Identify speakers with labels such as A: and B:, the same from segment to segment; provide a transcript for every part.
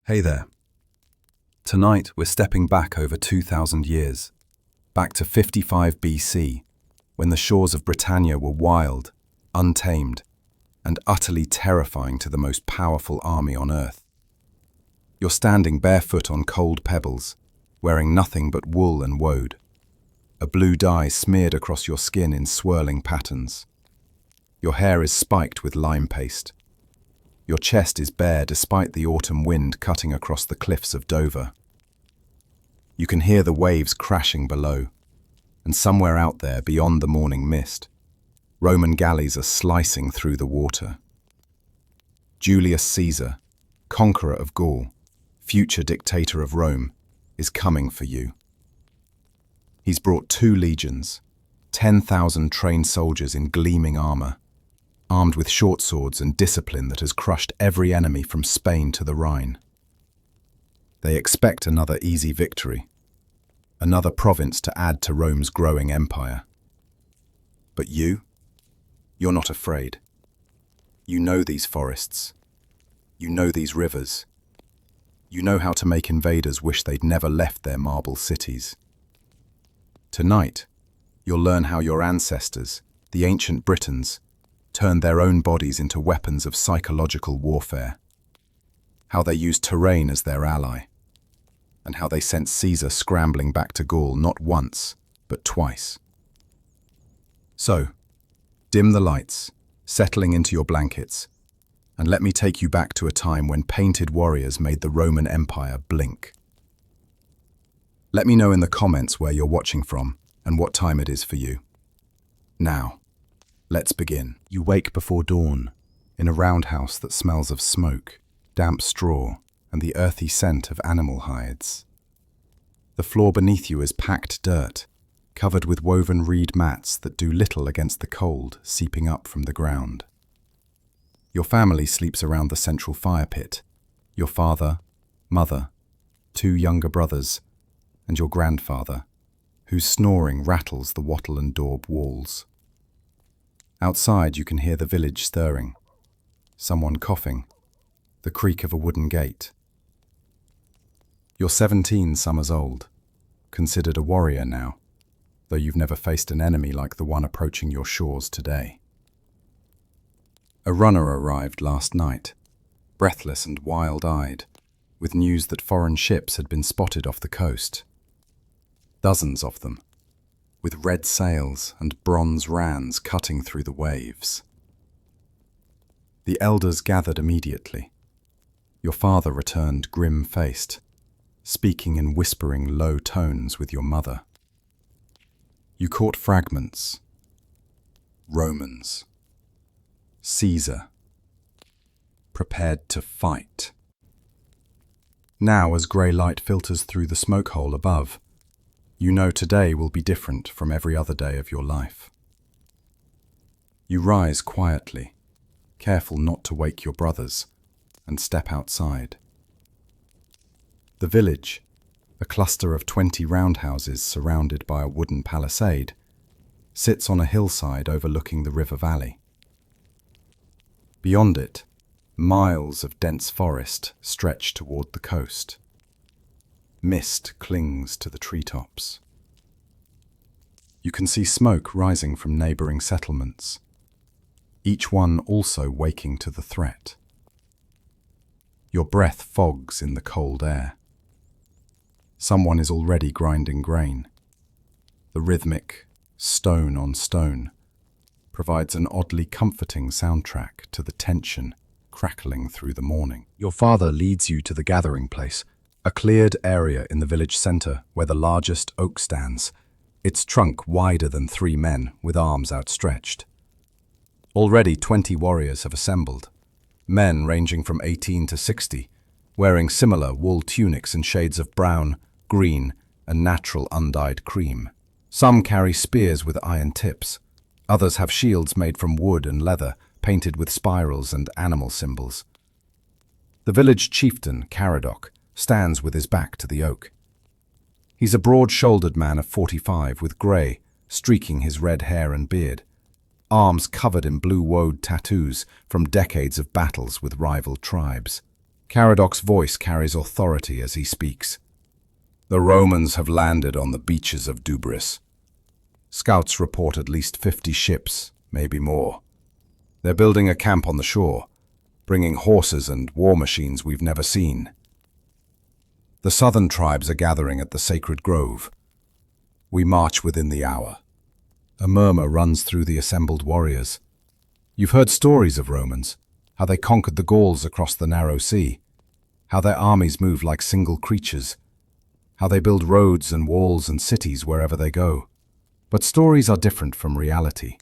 A: Hey there. Tonight we're stepping back over 2,000 years, back to 55 BC, when the shores of Britannia were wild, untamed, and utterly terrifying to the most powerful army on earth. You're standing barefoot on cold pebbles, wearing nothing but wool and woad, a blue dye smeared across your skin in swirling patterns. Your hair is spiked with lime paste. Your chest is bare despite the autumn wind cutting across the cliffs of Dover. You can hear the waves crashing below, and somewhere out there beyond the morning mist, Roman galleys are slicing through the water. Julius Caesar, conqueror of Gaul, future dictator of Rome, is coming for you. He's brought 2 legions, 10,000 trained soldiers in gleaming armor, armed with short swords and discipline that has crushed every enemy from Spain to the Rhine. They expect another easy victory, another province to add to Rome's growing empire. But you're not afraid. You know these forests. You know these rivers. You know how to make invaders wish they'd never left their marble cities. Tonight, you'll learn how your ancestors, the ancient Britons, turned their own bodies into weapons of psychological warfare, how they used terrain as their ally, and how they sent Caesar scrambling back to Gaul not once, but twice. So, dim the lights, settling into your blankets, and let me take you back to a time when painted warriors made the Roman Empire blink. Let me know in the comments where you're watching from and what time it is for you. Now, let's begin. You wake before dawn, in a roundhouse that smells of smoke, damp straw, and the earthy scent of animal hides. The floor beneath you is packed dirt, covered with woven reed mats that do little against the cold seeping up from the ground. Your family sleeps around the central fire pit, your father, mother, 2 younger brothers, and your grandfather, whose snoring rattles the wattle and daub walls. Outside you can hear the village stirring, someone coughing, the creak of a wooden gate. You're 17 summers old, considered a warrior now, though you've never faced an enemy like the one approaching your shores today. A runner arrived last night, breathless and wild-eyed, with news that foreign ships had been spotted off the coast. Dozens of them, with red sails and bronze rans cutting through the waves. The elders gathered immediately. Your father returned grim-faced, speaking in whispering low tones with your mother. You caught fragments. Romans. Caesar. Prepared to fight. Now, as grey light filters through the smoke hole above, you know today will be different from every other day of your life. You rise quietly, careful not to wake your brothers, and step outside. The village, a cluster of 20 roundhouses surrounded by a wooden palisade, sits on a hillside overlooking the river valley. Beyond it, miles of dense forest stretch toward the coast. Mist clings to the treetops. You can see smoke rising from neighboring settlements, each one also waking to the threat. Your breath fogs in the cold air. Someone is already grinding grain. The rhythmic, stone on stone, provides an oddly comforting soundtrack to the tension crackling through the morning. Your father leads you to the gathering place, a cleared area in the village center where the largest oak stands, its trunk wider than 3 men with arms outstretched. Already 20 warriors have assembled, men ranging from 18 to 60, wearing similar wool tunics in shades of brown, green, and natural undyed cream. Some carry spears with iron tips. Others have shields made from wood and leather, painted with spirals and animal symbols. The village chieftain, Caradoc, stands with his back to the oak. He's a broad-shouldered man of 45 with grey, streaking his red hair and beard, arms covered in blue woad tattoos from decades of battles with rival tribes. Caradoc's voice carries authority as he speaks. The Romans have landed on the beaches of Dubris. Scouts report at least 50 ships, maybe more. They're building a camp on the shore, bringing horses and war machines we've never seen. The southern tribes are gathering at the sacred grove. We march within the hour. A murmur runs through the assembled warriors. You've heard stories of Romans, how they conquered the Gauls across the narrow sea, how their armies move like single creatures, how they build roads and walls and cities wherever they go. But stories are different from reality.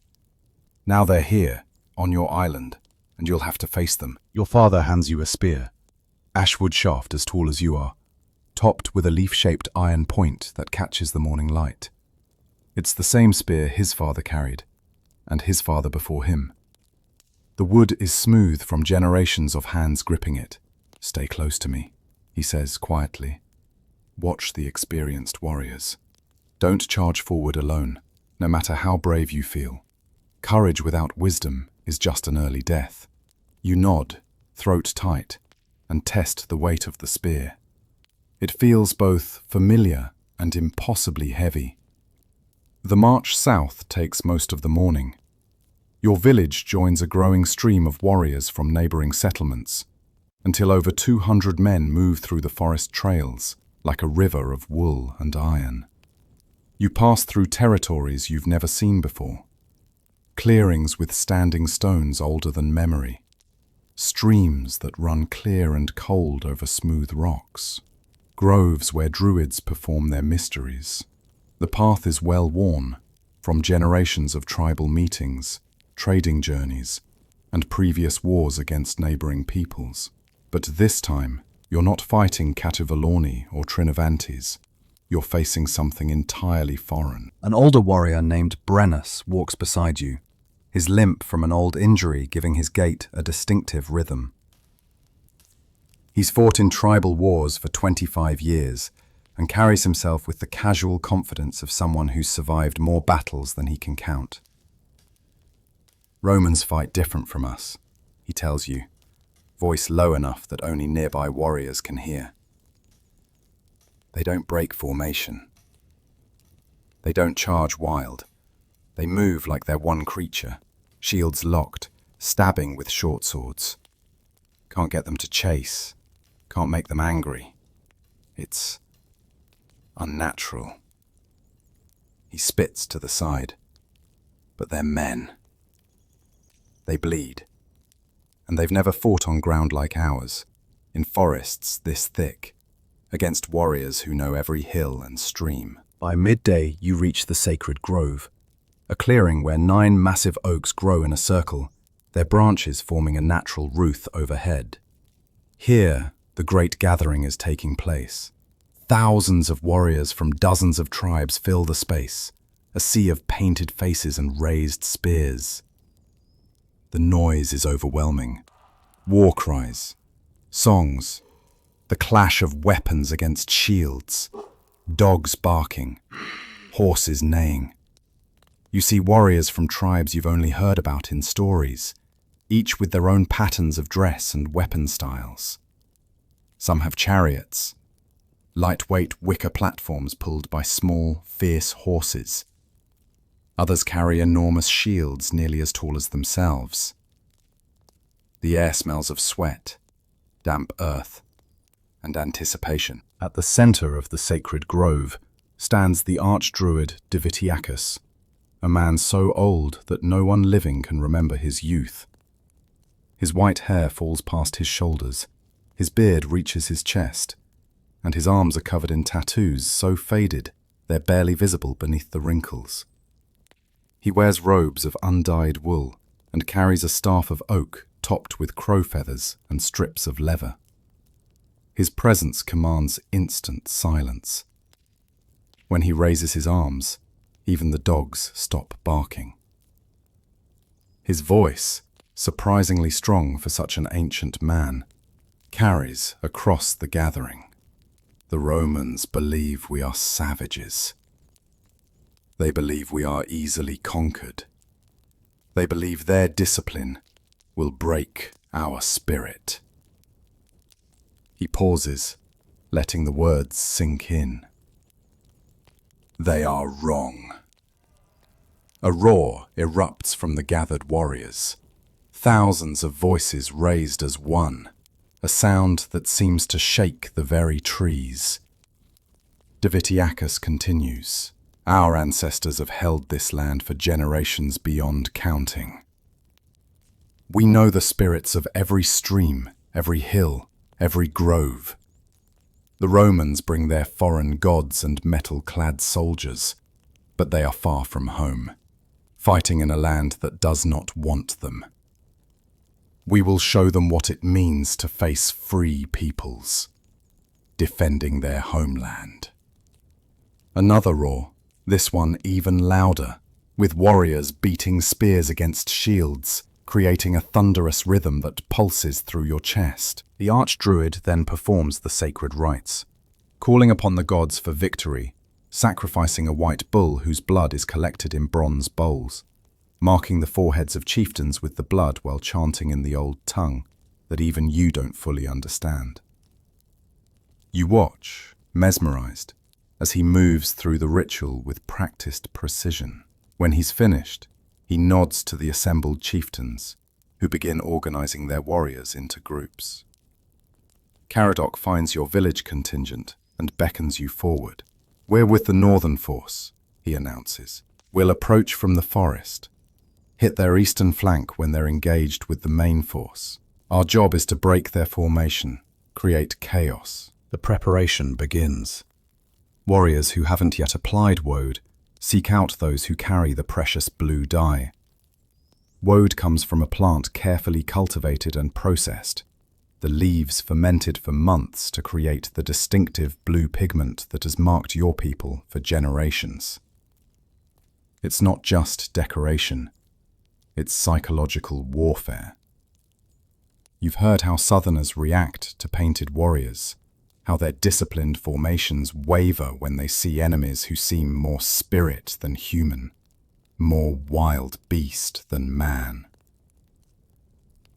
A: Now they're here, on your island, and you'll have to face them.
B: Your father hands you a spear, ashwood shaft as tall as you are, topped with a leaf-shaped iron point that catches the morning light. It's the same spear his father carried, and his father before him. The wood is smooth from generations of hands gripping it. Stay close to me, he says quietly. Watch the experienced warriors. Don't charge forward alone, no matter how brave you feel. Courage without wisdom is just an early death. You nod, throat tight, and test the weight of the spear. It feels both familiar and impossibly heavy. The march south takes most of the morning. Your village joins a growing stream of warriors from neighboring settlements, until over 200 men move through the forest trails like a river of wool and iron. You pass through territories you've never seen before. Clearings with standing stones older than memory. Streams that run clear and cold over smooth rocks. Groves where druids perform their mysteries. The path is well worn, from generations of tribal meetings, trading journeys, and previous wars against neighboring peoples. But this time, you're not fighting Catuvellauni or Trinovantes. You're facing something entirely foreign. An older warrior named Brennus walks beside you, his limp from an old injury giving his gait a distinctive rhythm. He's fought in tribal wars for 25 years and carries himself with the casual confidence of someone who's survived more battles than he can count. Romans fight different from us, he tells you, voice low enough that only nearby warriors can hear. They don't break formation. They don't charge wild. They move like they're one creature, shields locked, stabbing with short swords. Can't get them to chase, can't make them angry. It's unnatural. He spits to the side. But they're men. They bleed. And they've never fought on ground like ours, in forests this thick, against warriors who know every hill and stream. By midday, you reach the sacred grove, a clearing where 9 massive oaks grow in a circle, their branches forming a natural roof overhead. Here, the great gathering is taking place. Thousands of warriors from dozens of tribes fill the space, a sea of painted faces and raised spears. The noise is overwhelming. War cries, songs, the clash of weapons against shields, dogs barking, horses neighing. You see warriors from tribes you've only heard about in stories, each with their own patterns of dress and weapon styles. Some have chariots, lightweight wicker platforms pulled by small, fierce horses. Others carry enormous shields nearly as tall as themselves. The air smells of sweat, damp earth, and anticipation. At the center of the sacred grove stands the archdruid Divitiacus, a man so old that no one living can remember his youth. His white hair falls past his shoulders, his beard reaches his chest, and his arms are covered in tattoos so faded they're barely visible beneath the wrinkles. He wears robes of undyed wool and carries a staff of oak topped with crow feathers and strips of leather. His presence commands instant silence. When he raises his arms, even the dogs stop barking. His voice, surprisingly strong for such an ancient man, carries across the gathering. The Romans believe we are savages. They believe we are easily conquered. They believe their discipline will break our spirit. He pauses, letting the words sink in. They are wrong. A roar erupts from the gathered warriors. Thousands of voices raised as one, a sound that seems to shake the very trees. Divitiacus continues. Our ancestors have held this land for generations beyond counting. We know the spirits of every stream, every hill, every grove. The Romans bring their foreign gods and metal-clad soldiers, but they are far from home, fighting in a land that does not want them. We will show them what it means to face free peoples, defending their homeland. Another roar, this one even louder, with warriors beating spears against shields, creating a thunderous rhythm that pulses through your chest. The archdruid then performs the sacred rites, calling upon the gods for victory, sacrificing a white bull whose blood is collected in bronze bowls, marking the foreheads of chieftains with the blood while chanting in the old tongue that even you don't fully understand. You watch, mesmerized, as he moves through the ritual with practiced precision. When he's finished, he nods to the assembled chieftains, who begin organizing their warriors into groups. Caradoc finds your village contingent and beckons you forward. "We're with the northern force," he announces. "We'll approach from the forest, hit their eastern flank when they're engaged with the main force. Our job is to break their formation, create chaos." The preparation begins. Warriors who haven't yet applied woad seek out those who carry the precious blue dye. Woad comes from a plant carefully cultivated and processed, the leaves fermented for months to create the distinctive blue pigment that has marked your people for generations. It's not just decoration, it's psychological warfare. You've heard how Southerners react to painted warriors, how their disciplined formations waver when they see enemies who seem more spirit than human, more wild beast than man.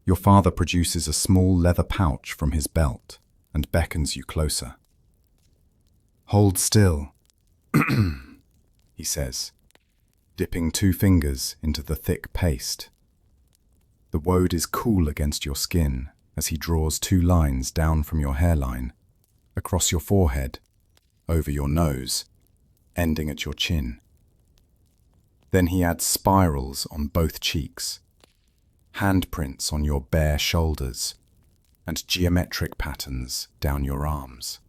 B: Your father produces a small leather pouch from his belt and beckons you closer. "Hold still," he says, dipping 2 fingers into the thick paste. The woad is cool against your skin as he draws 2 lines down from your hairline, across your forehead, over your nose, ending at your chin. Then he adds spirals on both cheeks, handprints on your bare shoulders, and geometric patterns down your arms.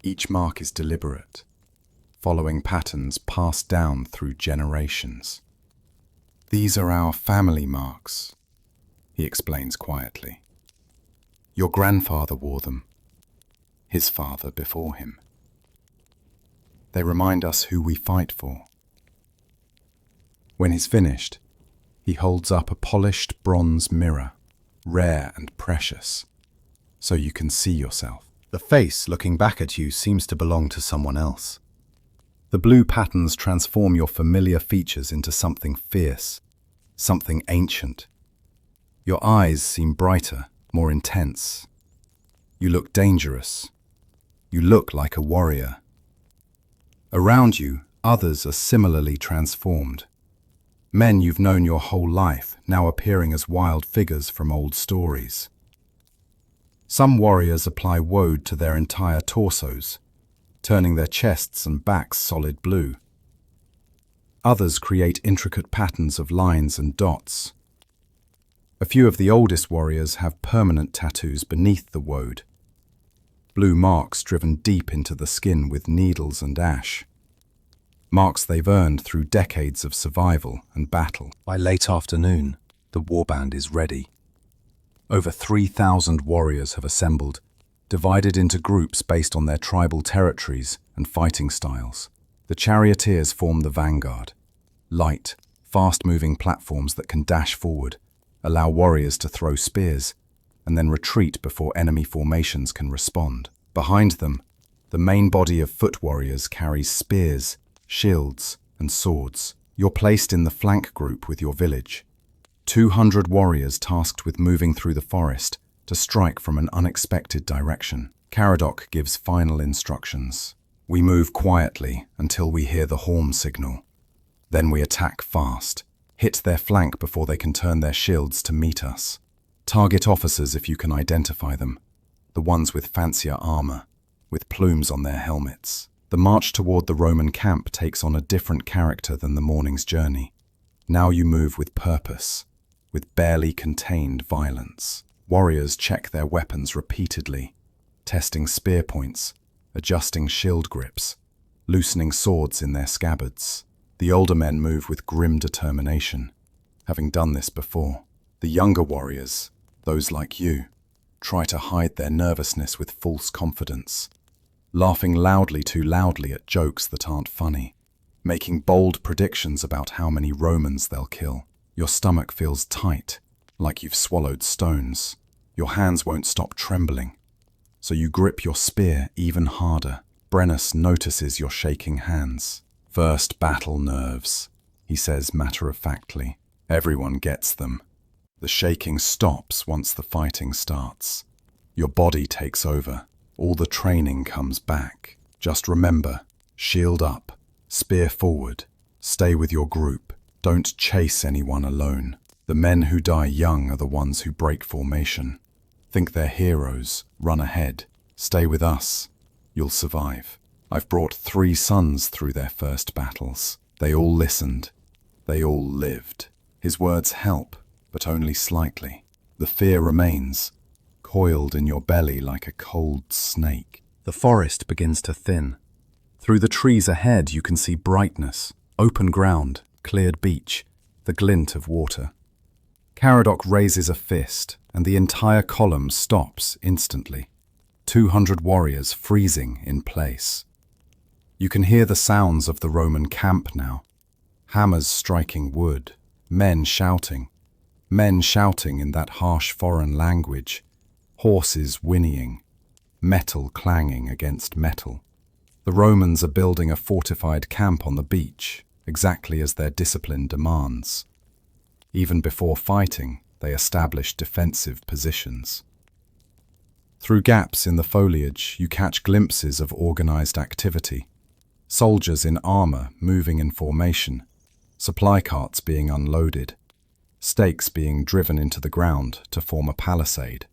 B: Each mark is deliberate, following patterns passed down through generations. "These are our family marks," he explains quietly. "Your grandfather wore them, his father before him. They remind us who we fight for." When he's finished, he holds up a polished bronze mirror, rare and precious, so you can see yourself. The face looking back at you seems to belong to someone else. The blue patterns transform your familiar features into something fierce, something ancient. Your eyes seem brighter, more intense. You look dangerous. You look like a warrior. Around you, others are similarly transformed. Men you've known your whole life, now appearing as wild figures from old stories. Some warriors apply woad to their entire torsos, turning their chests and backs solid blue. Others create intricate patterns of lines and dots. A few of the oldest warriors have permanent tattoos beneath the woad, blue marks driven deep into the skin with needles and ash. Marks they've earned through decades of survival and battle. By late afternoon, the warband is ready. Over 3,000 warriors have assembled, divided into groups based on their tribal territories and fighting styles. The charioteers form the vanguard. Light, fast-moving platforms that can dash forward, allow warriors to throw spears, and then retreat before enemy formations can respond. Behind them, the main body of foot warriors carries spears, shields, and swords. You're placed in the flank group with your village. 200 warriors tasked with moving through the forest,
A: to strike from an unexpected direction. Caradoc gives final instructions. We move quietly until we hear the horn signal. Then we attack fast, hit their flank before they can turn their shields to meet us. Target officers if you can identify them, the ones with fancier armor, with plumes on their helmets. The march toward the Roman camp takes on a different character than the morning's journey. Now you move with purpose, with barely contained violence. Warriors check their weapons repeatedly, testing spear points, adjusting shield grips, loosening swords in their scabbards. The older men move with grim determination, having done this before. The younger warriors, those like you, try to hide their nervousness with false confidence, laughing too loudly at jokes that aren't funny, making bold predictions about how many Romans they'll kill. Your stomach feels tight, like you've swallowed stones. Your hands won't stop trembling, so you grip your spear even harder. Brennus notices your shaking hands. First battle nerves, he says matter-of-factly. Everyone gets them. The shaking stops once the fighting starts. Your body takes over. All the training comes back. Just remember, shield up, spear forward, stay with your group. Don't chase anyone alone. The men who die young are the ones who break formation. Think they're heroes, run ahead. Stay with us. You'll survive. I've brought 3 sons through their first battles. They all listened. They all lived. His words help, but only slightly. The fear remains, coiled in your belly like a cold snake. The forest begins to thin. Through the trees ahead you can see brightness, open ground, cleared beach, the glint of water. Caradoc raises a fist, and the entire column stops instantly. 200 warriors freezing in place. You can hear the sounds of the Roman camp now. Hammers striking wood, men shouting in that harsh foreign language, horses whinnying, metal clanging against metal. The Romans are building a fortified camp on the beach, exactly as their discipline demands. Even before fighting, they established defensive positions. Through gaps in the foliage, you catch glimpses of organized activity. Soldiers in armor moving in formation, supply carts being unloaded, stakes being driven into the ground to form a palisade.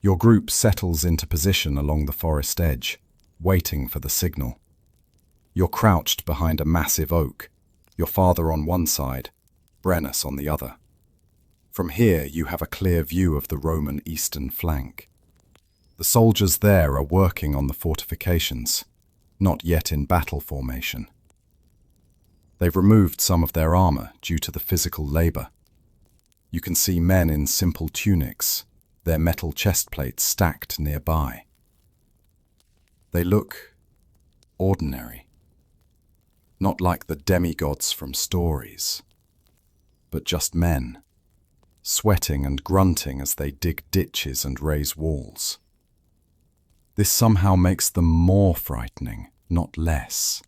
A: Your group settles into position along the forest edge, waiting for the signal. You're crouched behind a massive oak, your father on one side, Brennus on the other. From here you have a clear view of the Roman eastern flank. The soldiers there are working on the fortifications, not yet in battle formation. They've removed some of their armor due to the physical labor. You can see men in simple tunics, their metal chest plates stacked nearby. They look ordinary, not like the demigods from stories, but just men, sweating and grunting as they dig ditches and raise walls. This somehow makes them more frightening, not less.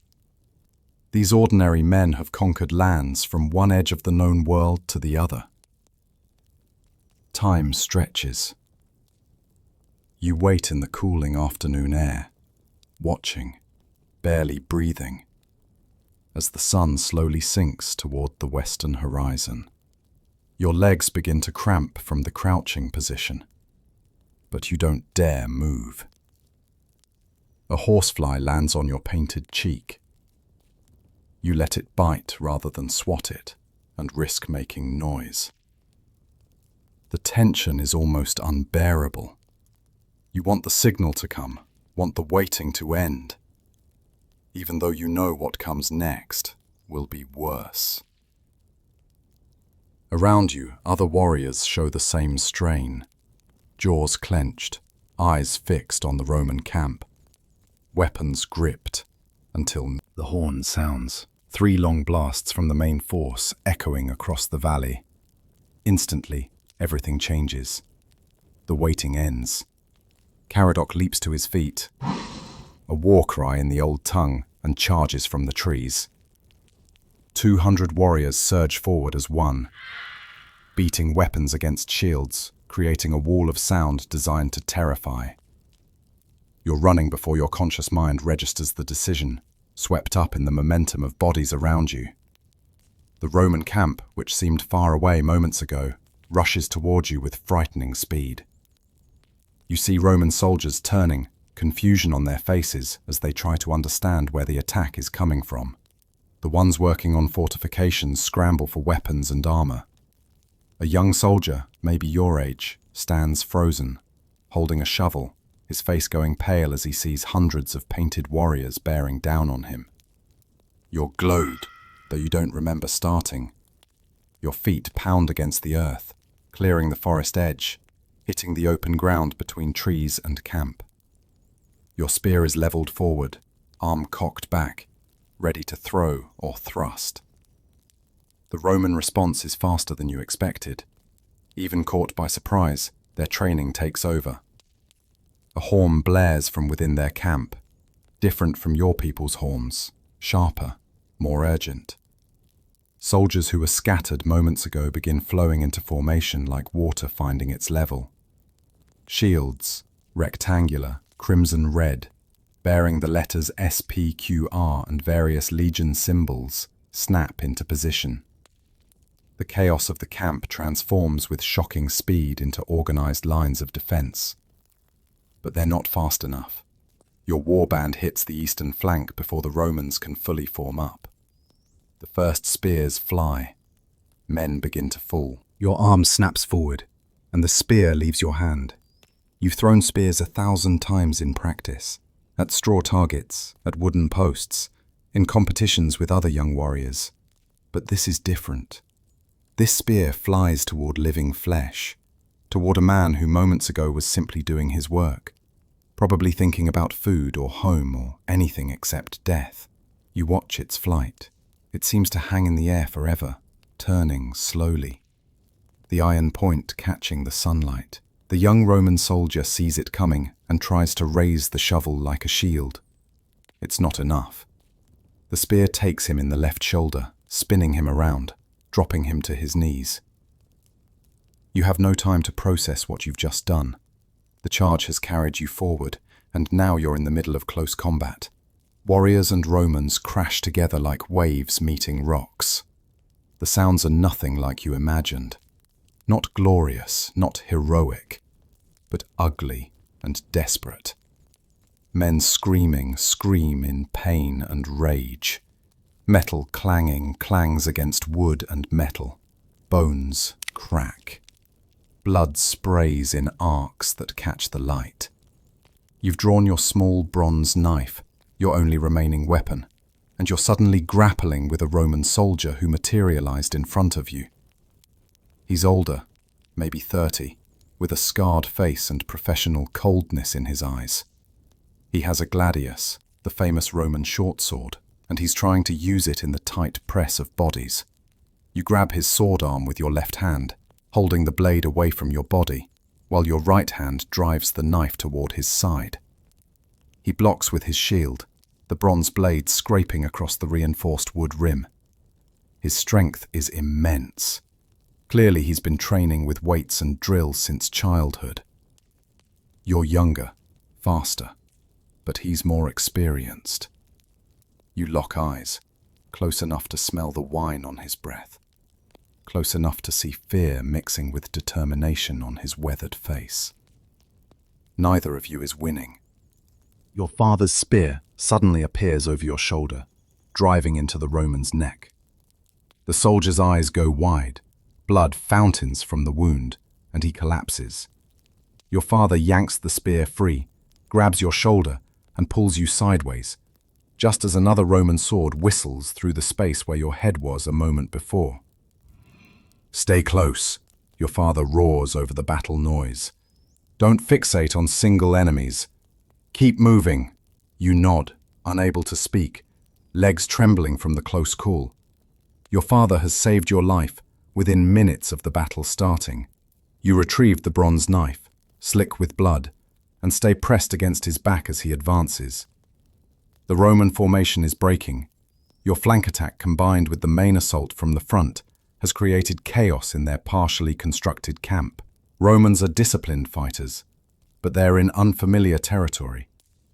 A: These ordinary men have conquered lands from one edge of the known world to the other. Time stretches. You wait in the cooling afternoon air, watching, barely breathing, as the sun slowly sinks toward the western horizon. Your legs begin to cramp from the crouching position, but you don't dare move. A horsefly lands on your painted cheek. You let it bite rather than swat it and risk making noise. The tension is almost unbearable. You want the signal to come, want the waiting to end, even though you know what comes next will be worse. Around you, other warriors show the same strain, jaws clenched, eyes fixed on the Roman camp, weapons gripped, until the horn sounds. 3 long blasts from the main force echoing across the valley. Instantly, everything changes. The waiting ends. Caradoc leaps to his feet, a war cry in the old tongue, and charges from the trees. 200 warriors surge forward as one, beating weapons against shields,
B: creating a wall of sound designed to terrify. You're running before your conscious mind registers the decision, swept up in the momentum of bodies around you. The Roman camp, which seemed far away moments ago, rushes toward you with frightening speed. You see Roman soldiers turning, confusion on their faces as they try to understand where the attack is coming from. The ones working on fortifications scramble for weapons and armor. A young soldier, maybe your age, stands frozen, holding a shovel, his face going pale as he sees hundreds of painted warriors bearing down on him. You're glowed, though you don't remember starting. Your feet pound against the earth, clearing the forest edge, hitting the open ground between trees and camp. Your spear is leveled forward, arm cocked back, ready to throw or thrust. The Roman response is faster than you expected. Even caught by surprise, their training takes over. A horn blares from within their camp, different from your people's horns, sharper, more urgent. Soldiers who were scattered moments ago begin flowing into formation like water finding its level. Shields, rectangular, crimson red, bearing the letters SPQR and various legion symbols, snap into position. The chaos of the camp transforms with shocking speed into organized lines of defense. But they're not fast enough. Your warband hits the eastern flank before the Romans can fully form up. The first spears fly. Men begin to fall. Your arm snaps forward, and the spear leaves your hand. You've thrown spears 1,000 times in practice, at straw targets, at wooden posts, in competitions with other young warriors. But this is different. This spear flies toward living flesh, toward a man who moments ago was simply doing his work, probably thinking about food or home or anything except death. You watch its flight. It seems to hang in the air forever, turning slowly. The iron point catching the sunlight. The young Roman soldier sees it coming and tries to raise the shovel like a shield. It's not enough. The spear takes him in the left shoulder, spinning him around, dropping him to his knees. You have no time to process what you've just done. The charge has carried you forward, and now you're in the middle of close combat. Warriors and Romans crash together like waves meeting rocks. The sounds are nothing like you imagined. Not glorious, not heroic, but ugly and desperate. Men screaming scream in pain and rage. Metal clanging clangs against wood and metal. Bones crack. Blood sprays in arcs that catch the light. You've drawn your small bronze knife, your only remaining weapon, and you're suddenly grappling with a Roman soldier who materialized in front of you. He's older, maybe 30, with a scarred face and professional coldness in his eyes. He has a gladius, the famous Roman short sword, and he's trying to use it in the tight press of bodies. You grab his sword arm with your left hand, holding the blade away from your body, while your right hand drives the knife toward his side. He blocks with his shield, the bronze blade scraping across the reinforced wood rim. His strength is immense. Clearly he's been training with weights and drills since childhood. You're younger, faster, but he's more experienced. You lock eyes, close enough to smell the wine on his breath, close enough to see fear mixing with determination on his weathered face. Neither of you is winning. Your father's spear suddenly appears over your shoulder, driving into the Roman's neck. The soldier's eyes go wide, blood fountains from the wound, and he collapses. Your father yanks the spear free, grabs your shoulder, and pulls you sideways, just as another Roman sword whistles through the space where your head was a moment before. Stay close, your father roars over the battle noise. Don't fixate on single enemies. Keep moving. You nod, unable to speak, legs trembling from the close call. Your father has saved your life within minutes of the battle starting. You retrieve the bronze knife, slick with blood, and stay pressed against his back as he advances. The Roman formation is breaking. Your flank attack combined with the main assault from the front has created chaos in their partially constructed camp.
A: Romans are disciplined fighters, but they're in unfamiliar territory,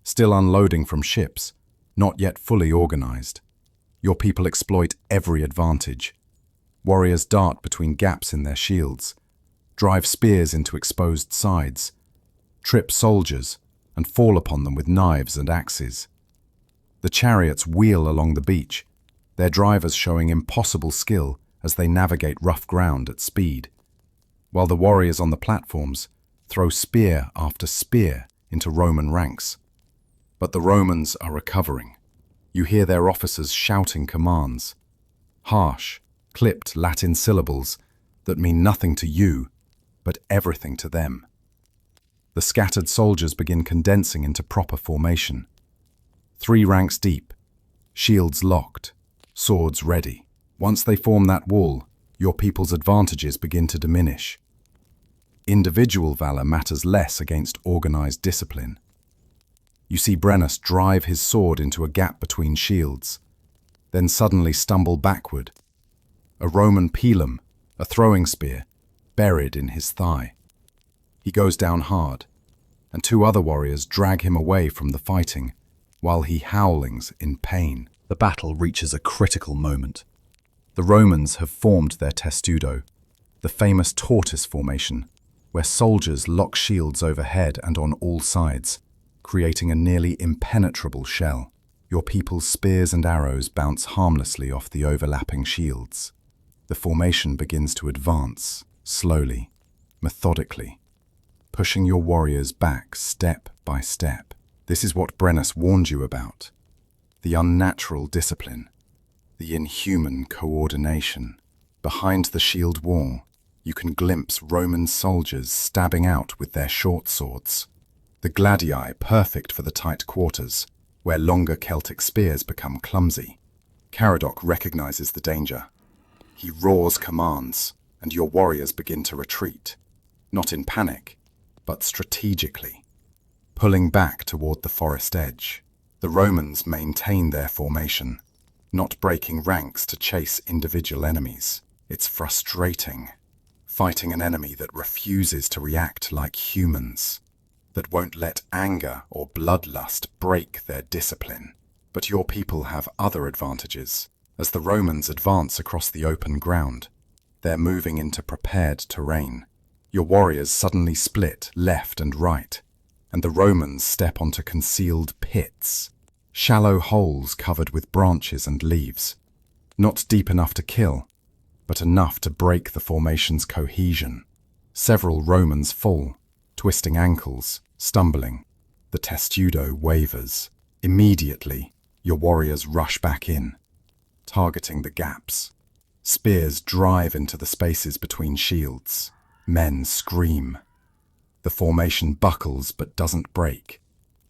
A: still unloading from ships, not yet fully organized. Your people exploit every advantage. Warriors dart between gaps in their shields, drive spears into exposed sides, trip soldiers, and fall upon them with knives and axes. The chariots wheel along the beach, their drivers showing impossible skill as they navigate rough ground at speed, while the warriors on the platforms throw spear after spear into Roman ranks. But the Romans are recovering. You hear their officers shouting commands, harsh, clipped Latin syllables that mean nothing to you, but everything to them. The scattered soldiers begin condensing into proper formation. 3 ranks deep, shields locked, swords ready. Once they form that wall, your people's advantages begin to diminish. Individual valor matters less against organized discipline. You see Brennus drive his sword into a gap between shields, then suddenly stumble backward. A Roman pilum, a throwing spear, buried in his thigh. He goes down hard, and 2 other warriors drag him away from the fighting, while he howlings in pain. The battle reaches a critical moment. The Romans have formed their testudo, the famous tortoise formation, where soldiers lock shields overhead and on all sides, creating a nearly impenetrable shell. Your people's spears and arrows bounce harmlessly off the overlapping shields. The formation begins to advance, slowly, methodically, pushing your warriors back step by step. This is what Brennus warned you about. The unnatural discipline, the inhuman coordination. Behind the shield wall, you can glimpse Roman soldiers stabbing out with their short swords. The gladii perfect for the tight quarters, where longer Celtic spears become clumsy. Caradoc recognizes the danger. He roars commands, and your warriors begin to retreat, not in panic, but strategically, pulling back toward the forest edge. The Romans maintain their formation, not breaking ranks to chase individual enemies. It's frustrating, fighting an enemy that refuses to react like humans, that won't let anger or bloodlust break their discipline. But your people have other advantages. As the Romans advance across the open ground, they're moving into prepared terrain. Your warriors suddenly split left and right, and the Romans step onto concealed pits, shallow holes covered with branches and leaves. Not deep enough to kill, but enough to break the formation's cohesion. Several Romans fall, twisting ankles, stumbling. The testudo wavers. Immediately, your warriors rush back in, targeting the gaps. Spears drive into the spaces between shields. Men scream. The formation buckles but doesn't break.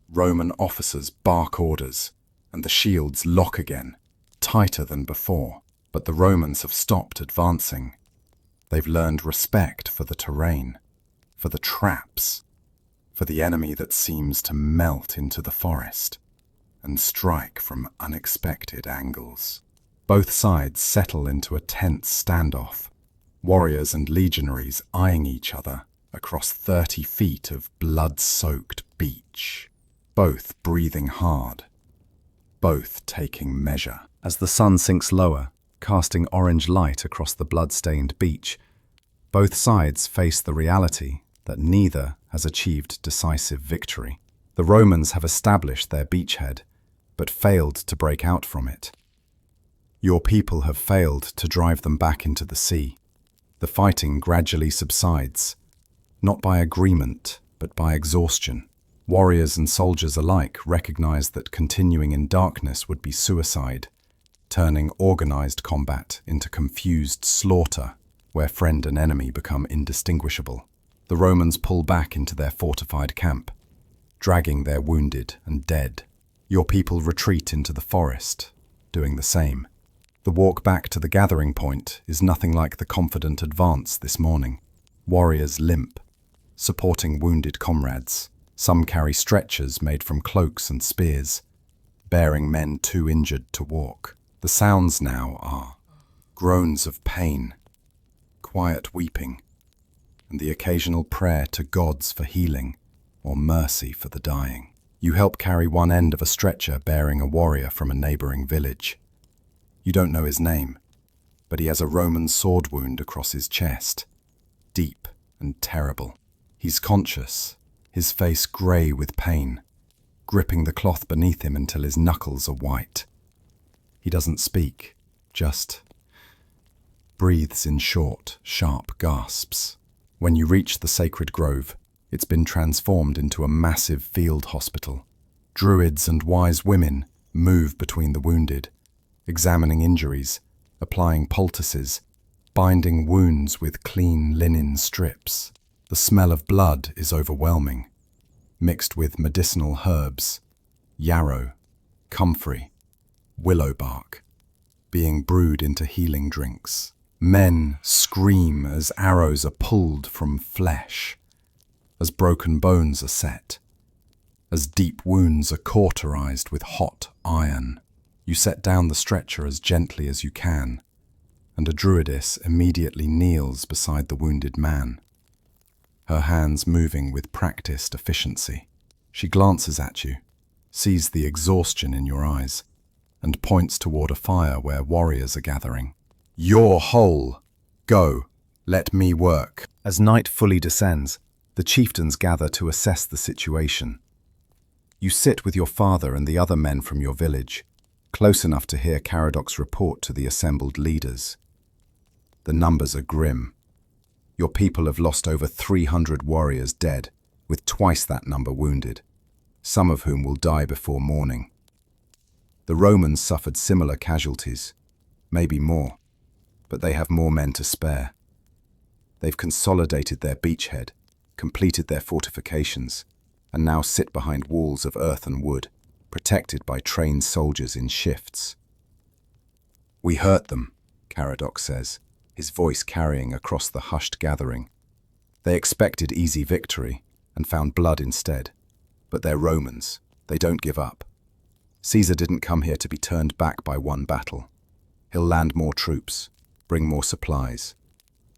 A: Roman officers bark orders, and the shields lock again, tighter than before. But the Romans have stopped advancing. They've learned respect for the terrain, for the traps, for the enemy that seems to melt into the forest and strike from unexpected angles. Both sides settle into a tense standoff, warriors and legionaries eyeing each other across 30 feet of blood-soaked beach, both breathing hard, both taking measure. As the sun sinks lower, casting orange light across the blood-stained beach, both sides face the reality that neither has achieved decisive victory. The Romans have established their beachhead, but failed to break out from it. Your people have failed to drive them back into the sea. The fighting gradually subsides, not by agreement, but by exhaustion. Warriors and soldiers alike recognize that continuing in darkness would be suicide, turning organized combat into confused slaughter, where friend and enemy become indistinguishable. The Romans pull back into their fortified camp, dragging their wounded and dead. Your people retreat into the forest, doing the same. The walk back to the gathering point is nothing like the confident advance this morning. Warriors limp, supporting wounded comrades. Some carry stretchers made from cloaks and spears, bearing men too injured to walk. The sounds now are groans of pain, quiet weeping, and the occasional prayer to gods for healing or mercy for the dying. You help carry one end of a stretcher bearing a warrior from a neighboring village. You don't know his name, but he has a Roman sword wound across his chest, deep and terrible. He's conscious, his face grey with pain, gripping the cloth beneath him until his knuckles are white. He doesn't speak, just breathes in short, sharp gasps. When you reach the sacred grove, it's been transformed into a massive field hospital. Druids and wise women move between the wounded, examining injuries, applying poultices, binding wounds with clean linen strips. The smell of blood is overwhelming, mixed with medicinal herbs, yarrow, comfrey, willow bark, being brewed into healing drinks. Men scream as arrows are pulled from flesh, as broken bones are set, as deep wounds are cauterized with hot iron. You set down the stretcher as gently as you can, and a druidess immediately kneels beside the wounded man, her hands moving with practiced efficiency. She glances at you, sees the exhaustion in your eyes, and points toward a fire where warriors are gathering. "You're whole. Go. Let me work." As night fully descends, the chieftains gather to assess the situation. You sit with your father and the other men from your village, close enough to hear Caradoc's report to the assembled leaders. The numbers are grim. Your people have lost over 300 warriors dead, with twice that number wounded, some of whom will die before morning. The Romans suffered similar casualties, maybe more, but they have more men to spare. They've consolidated their beachhead, completed their fortifications, and now sit behind walls of earth and wood, protected by trained soldiers in shifts. "We hurt them," Caradoc says, his voice carrying across the hushed gathering. "They expected easy victory and found blood instead. But they're Romans. They don't give up. Caesar didn't come here to be turned back by one battle. He'll land more troops, bring more supplies.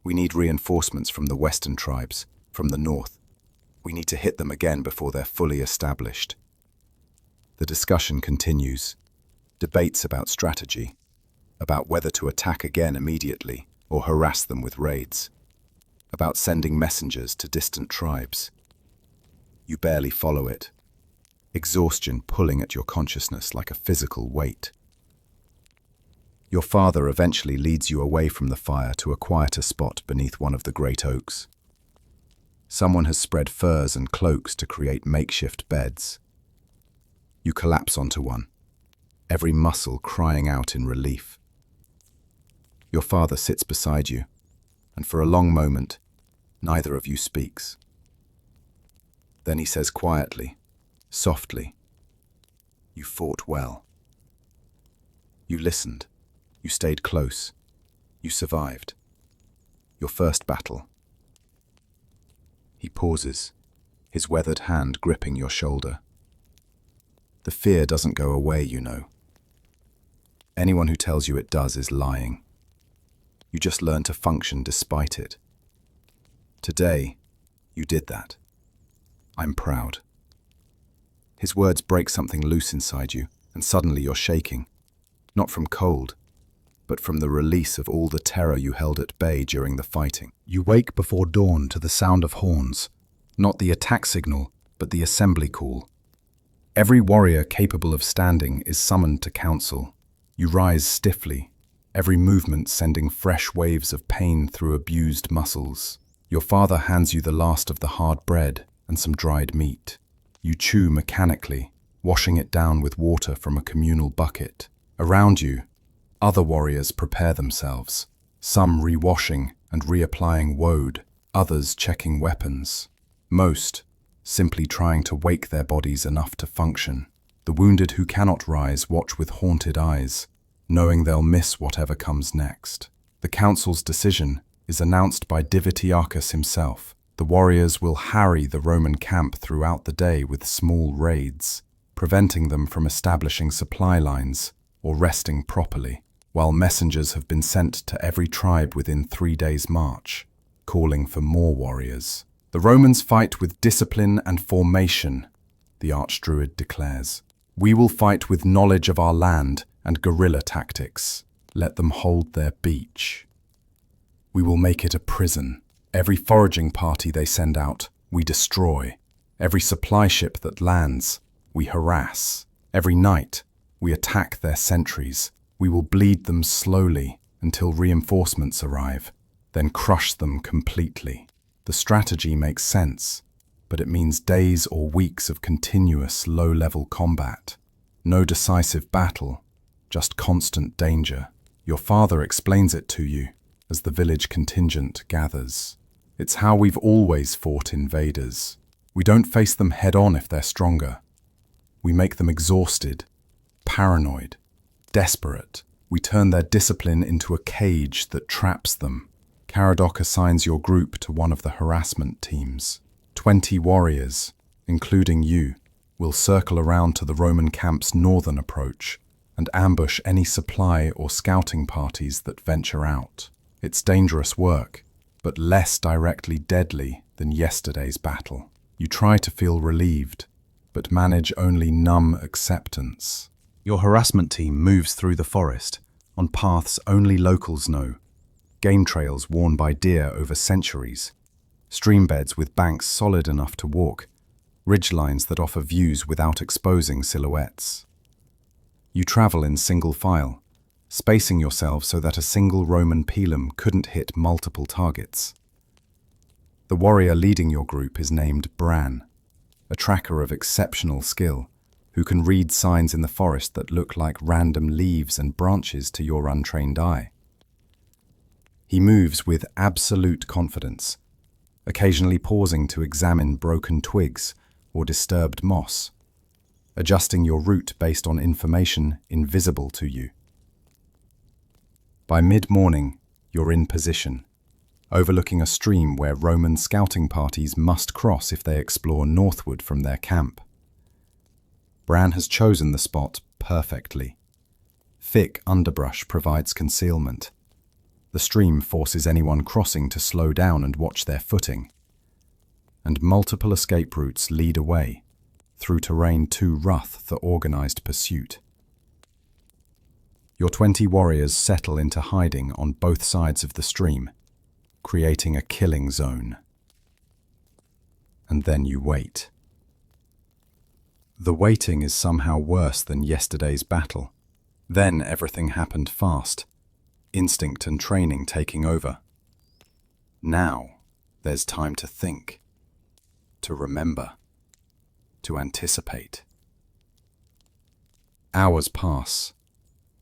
A: We need reinforcements from the western tribes, from the north. We need to hit them again before they're fully established." The discussion continues. Debates about strategy, about whether to attack again immediately or harass them with raids, about sending messengers to distant tribes. You barely follow it, exhaustion pulling at your consciousness like a physical weight. Your father eventually leads you away from the fire to a quieter spot beneath one of the great oaks. Someone has spread furs and cloaks to create makeshift beds. You collapse onto one, every muscle crying out in relief. Your father sits beside you, and for a long moment, neither of you speaks. Then he says quietly, softly, "You fought well. You listened. You stayed close. You survived. Your first battle." He pauses, his weathered hand gripping your shoulder. The fear doesn't go away, you know. Anyone who tells you it does is lying. You just learn to function despite it. Today, you did that. I'm proud. His words break something loose inside you, and suddenly you're shaking. Not from cold, but from the release of all the terror you held at bay during the fighting. You wake before dawn to the sound of horns, not the attack signal, but the assembly call. Every warrior capable of standing is summoned to council. You rise stiffly, every movement sending fresh waves of pain through abused muscles. Your father hands you the last of the hard bread and some dried meat. You chew mechanically, washing it down with water from a communal bucket. Around you, other warriors prepare themselves, some rewashing and reapplying woad, others checking weapons. Most simply trying to wake their bodies enough to function. The wounded who cannot rise watch with haunted eyes, knowing they'll miss whatever comes next. The council's decision is announced by Divitiacus himself. The warriors will harry the Roman camp throughout the day with small raids, preventing them from establishing supply lines or resting properly, while messengers have been sent to every tribe within 3 days' march. calling for more warriors. The Romans fight with discipline and formation, the archdruid declares. We will fight with knowledge of our land and guerrilla tactics. Let them hold their beach. We will make it a prison. Every foraging party they send out, we destroy. Every supply ship that lands, we harass. Every night, we attack their sentries. We will bleed them slowly until reinforcements arrive, then crush them completely. The strategy makes sense, but it means days or weeks of continuous low-level combat. No decisive battle, just constant danger. Your father explains it to you as the village contingent gathers. It's how we've always fought invaders. We don't face them head-on if they're stronger. We make them exhausted, paranoid, desperate. We turn their discipline into a cage that traps them. Caradoc assigns your group to one of the harassment teams. 20 warriors, including you, will circle around to the Roman camp's northern approach and ambush any supply or scouting parties that venture out. It's dangerous work, but less directly deadly than yesterday's battle. You try to feel relieved, but manage only numb acceptance. Your harassment team moves through the forest, on paths only locals know, game trails worn by deer over centuries, stream beds with banks solid enough to walk, ridgelines that offer views without exposing silhouettes. You travel in single file, spacing yourself so that a single Roman pilum couldn't hit multiple targets. The warrior leading your group is named Bran, a tracker of exceptional skill, who can read signs in the forest that look like random leaves and branches to your untrained eye. He moves with absolute confidence, occasionally pausing to examine broken twigs or disturbed moss, adjusting your route based on information invisible to you. By mid-morning, you're in position, overlooking a stream where Roman scouting parties must cross if they explore northward from their camp. Bran has chosen the spot perfectly. Thick underbrush provides concealment. The stream forces anyone crossing to slow down and watch their footing. And multiple escape routes lead away, through terrain too rough for organized pursuit. Your 20 warriors settle into hiding on both sides of the stream, creating a killing zone. And then you wait. The waiting is somehow worse than yesterday's battle. Then everything happened fast, instinct and training taking over. Now, there's time to think, to remember, to anticipate. Hours pass.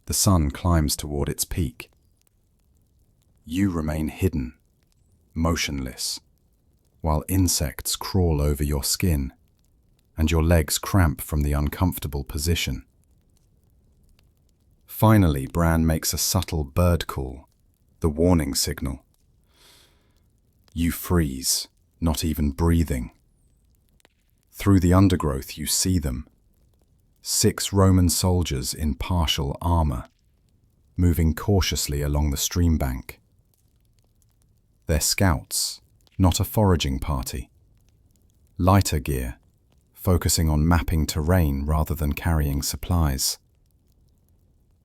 A: The sun climbs toward its peak. You remain hidden, motionless, while insects crawl over your skin, and your legs cramp from the uncomfortable position. Finally, Bran makes a subtle bird call, the warning signal. You freeze, not even breathing. Through the undergrowth you see them. 6 Roman soldiers in partial armor, moving cautiously along the stream bank. They're scouts, not a foraging party. Lighter gear, focusing on mapping terrain rather than carrying supplies.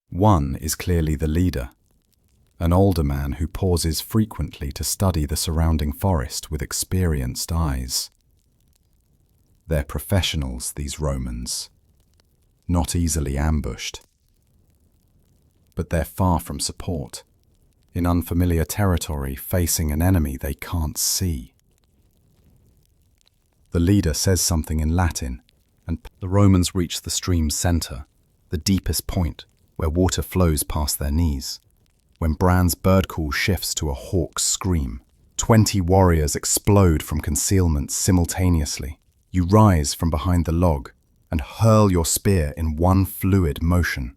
A: One is clearly the leader, an older man who pauses frequently to study the surrounding forest with experienced eyes. They're professionals, these Romans, not easily ambushed. But they're far from support, in unfamiliar territory facing an enemy they can't see. The leader says something in Latin, and the Romans reach the stream's center, the deepest point where water flows past their knees. When Bran's bird call shifts to a hawk's scream, 20 warriors explode from concealment simultaneously. You rise from behind the log and hurl your spear in one fluid motion,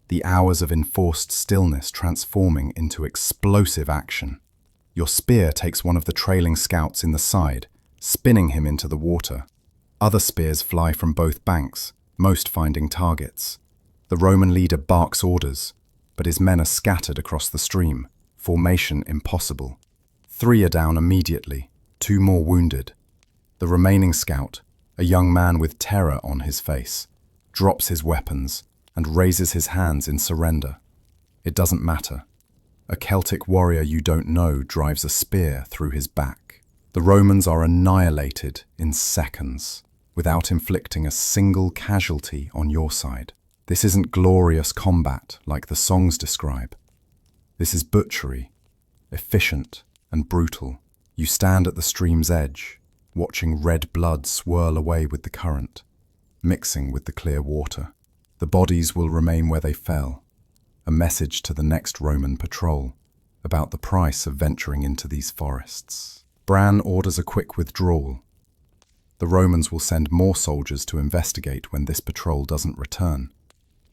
A: the hours of enforced stillness transforming into explosive action. Your spear takes one of the trailing scouts in the side, spinning him into the water. Other spears fly from both banks, most finding targets. The Roman leader barks orders, but his men are scattered across the stream, formation impossible.
B: 3 are down immediately, 2 more wounded. The remaining scout, a young man with terror on his face, drops his weapons and raises his hands in surrender. It doesn't matter. A Celtic warrior you don't know drives a spear through his back. The Romans are annihilated in seconds, without inflicting a single casualty on your side. This isn't glorious combat like the songs describe. This is butchery, efficient and brutal. You stand at the stream's edge, watching red blood swirl away with the current, mixing with the clear water. The bodies will remain where they fell, a message to the next Roman patrol about the price of venturing into these forests. Bran orders a quick withdrawal. The Romans will send more soldiers to investigate when this patrol doesn't return,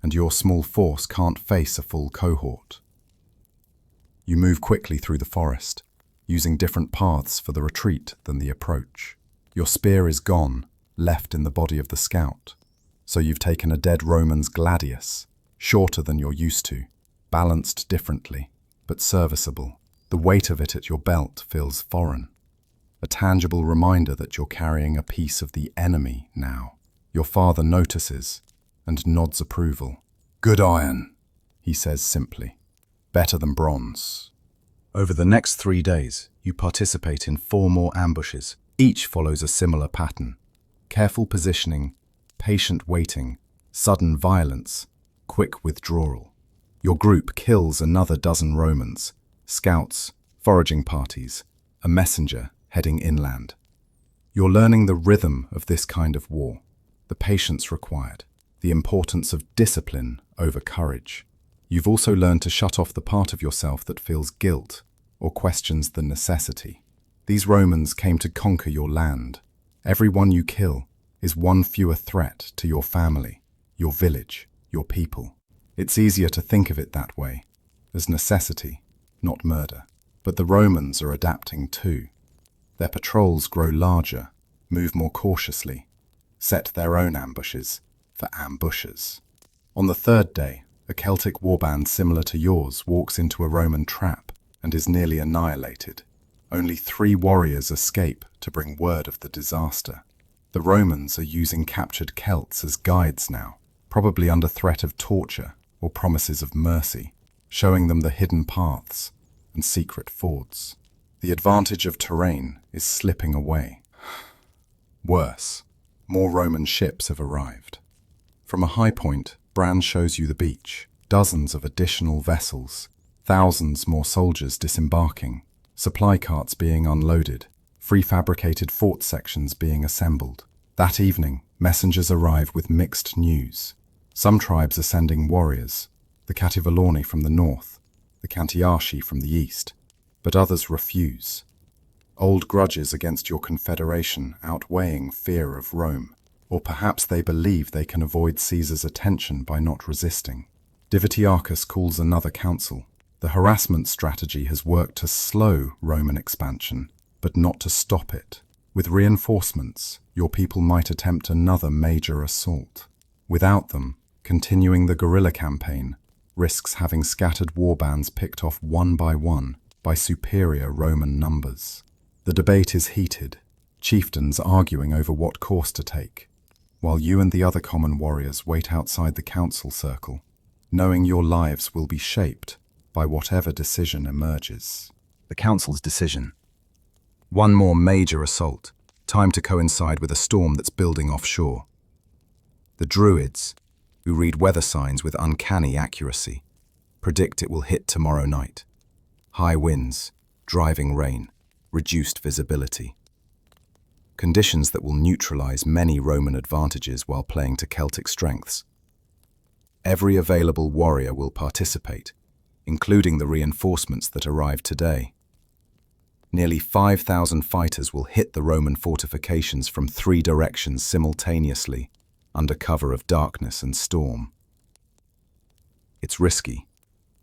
B: and your small force can't face a full cohort. You move quickly through the forest, using different paths for the retreat than the approach. Your spear is gone, left in the body of the scout, so you've taken a dead Roman's gladius, shorter than you're used to, balanced differently, but serviceable. The weight of it at your belt feels foreign, a tangible reminder that you're carrying a piece of the enemy now. Your father notices and nods approval. "Good iron," he says simply. "Better than bronze." Over the next 3 days, you participate in 4 more ambushes. Each follows a similar pattern. Careful positioning, patient waiting, sudden violence, quick withdrawal. Your group kills another dozen Romans, scouts, foraging parties, a messenger heading inland. You're learning the rhythm of this kind of war, the patience required, the importance of discipline over courage. You've also learned to shut off the part of yourself that feels guilt or questions the necessity. These Romans came to conquer your land. Every one you kill is one fewer threat to your family, your village, your people. It's easier to think of it that way, as necessity, not murder. But the Romans are adapting too. Their patrols grow larger, move more cautiously, set their own ambushes for ambushers. On the 3rd day, a Celtic warband similar to yours walks into a Roman trap and is nearly annihilated. Only 3 warriors escape to bring word of the disaster. The Romans are using captured Celts as guides now, probably under threat of torture or promises of mercy, showing them the hidden paths and secret fords. The advantage of terrain is slipping away. Worse, more Roman ships have arrived. From a high point, Bran shows you the beach, dozens of additional vessels, thousands more soldiers disembarking, supply carts being unloaded, prefabricated fort sections being assembled. That evening, messengers arrive with mixed news. Some tribes are sending warriors, the Cativalorni from the north, the Cantiaci from the east, but others refuse. Old grudges against your confederation outweighing fear of Rome, or perhaps they believe they can avoid Caesar's attention by not resisting. Divitiacus calls another council. The harassment strategy has worked to slow Roman expansion, but not to stop it. With reinforcements, your people might attempt another major assault. Without them, continuing the guerrilla campaign risks having scattered warbands picked off one by superior Roman numbers. The debate is heated, chieftains arguing over what course to take, while you and the other common warriors wait outside the council circle, knowing your lives will be shaped by whatever decision emerges. The council's decision. One more major assault, timed to coincide with a storm that's building offshore. The Druids, who read weather signs with uncanny accuracy, predict it will hit tomorrow night. High winds, driving rain, reduced visibility. Conditions that will neutralize many Roman advantages while playing to Celtic strengths. Every available warrior will participate, including the reinforcements that arrived today. Nearly 5,000 fighters will hit the Roman fortifications from 3 directions simultaneously, under cover of darkness and storm. It's risky.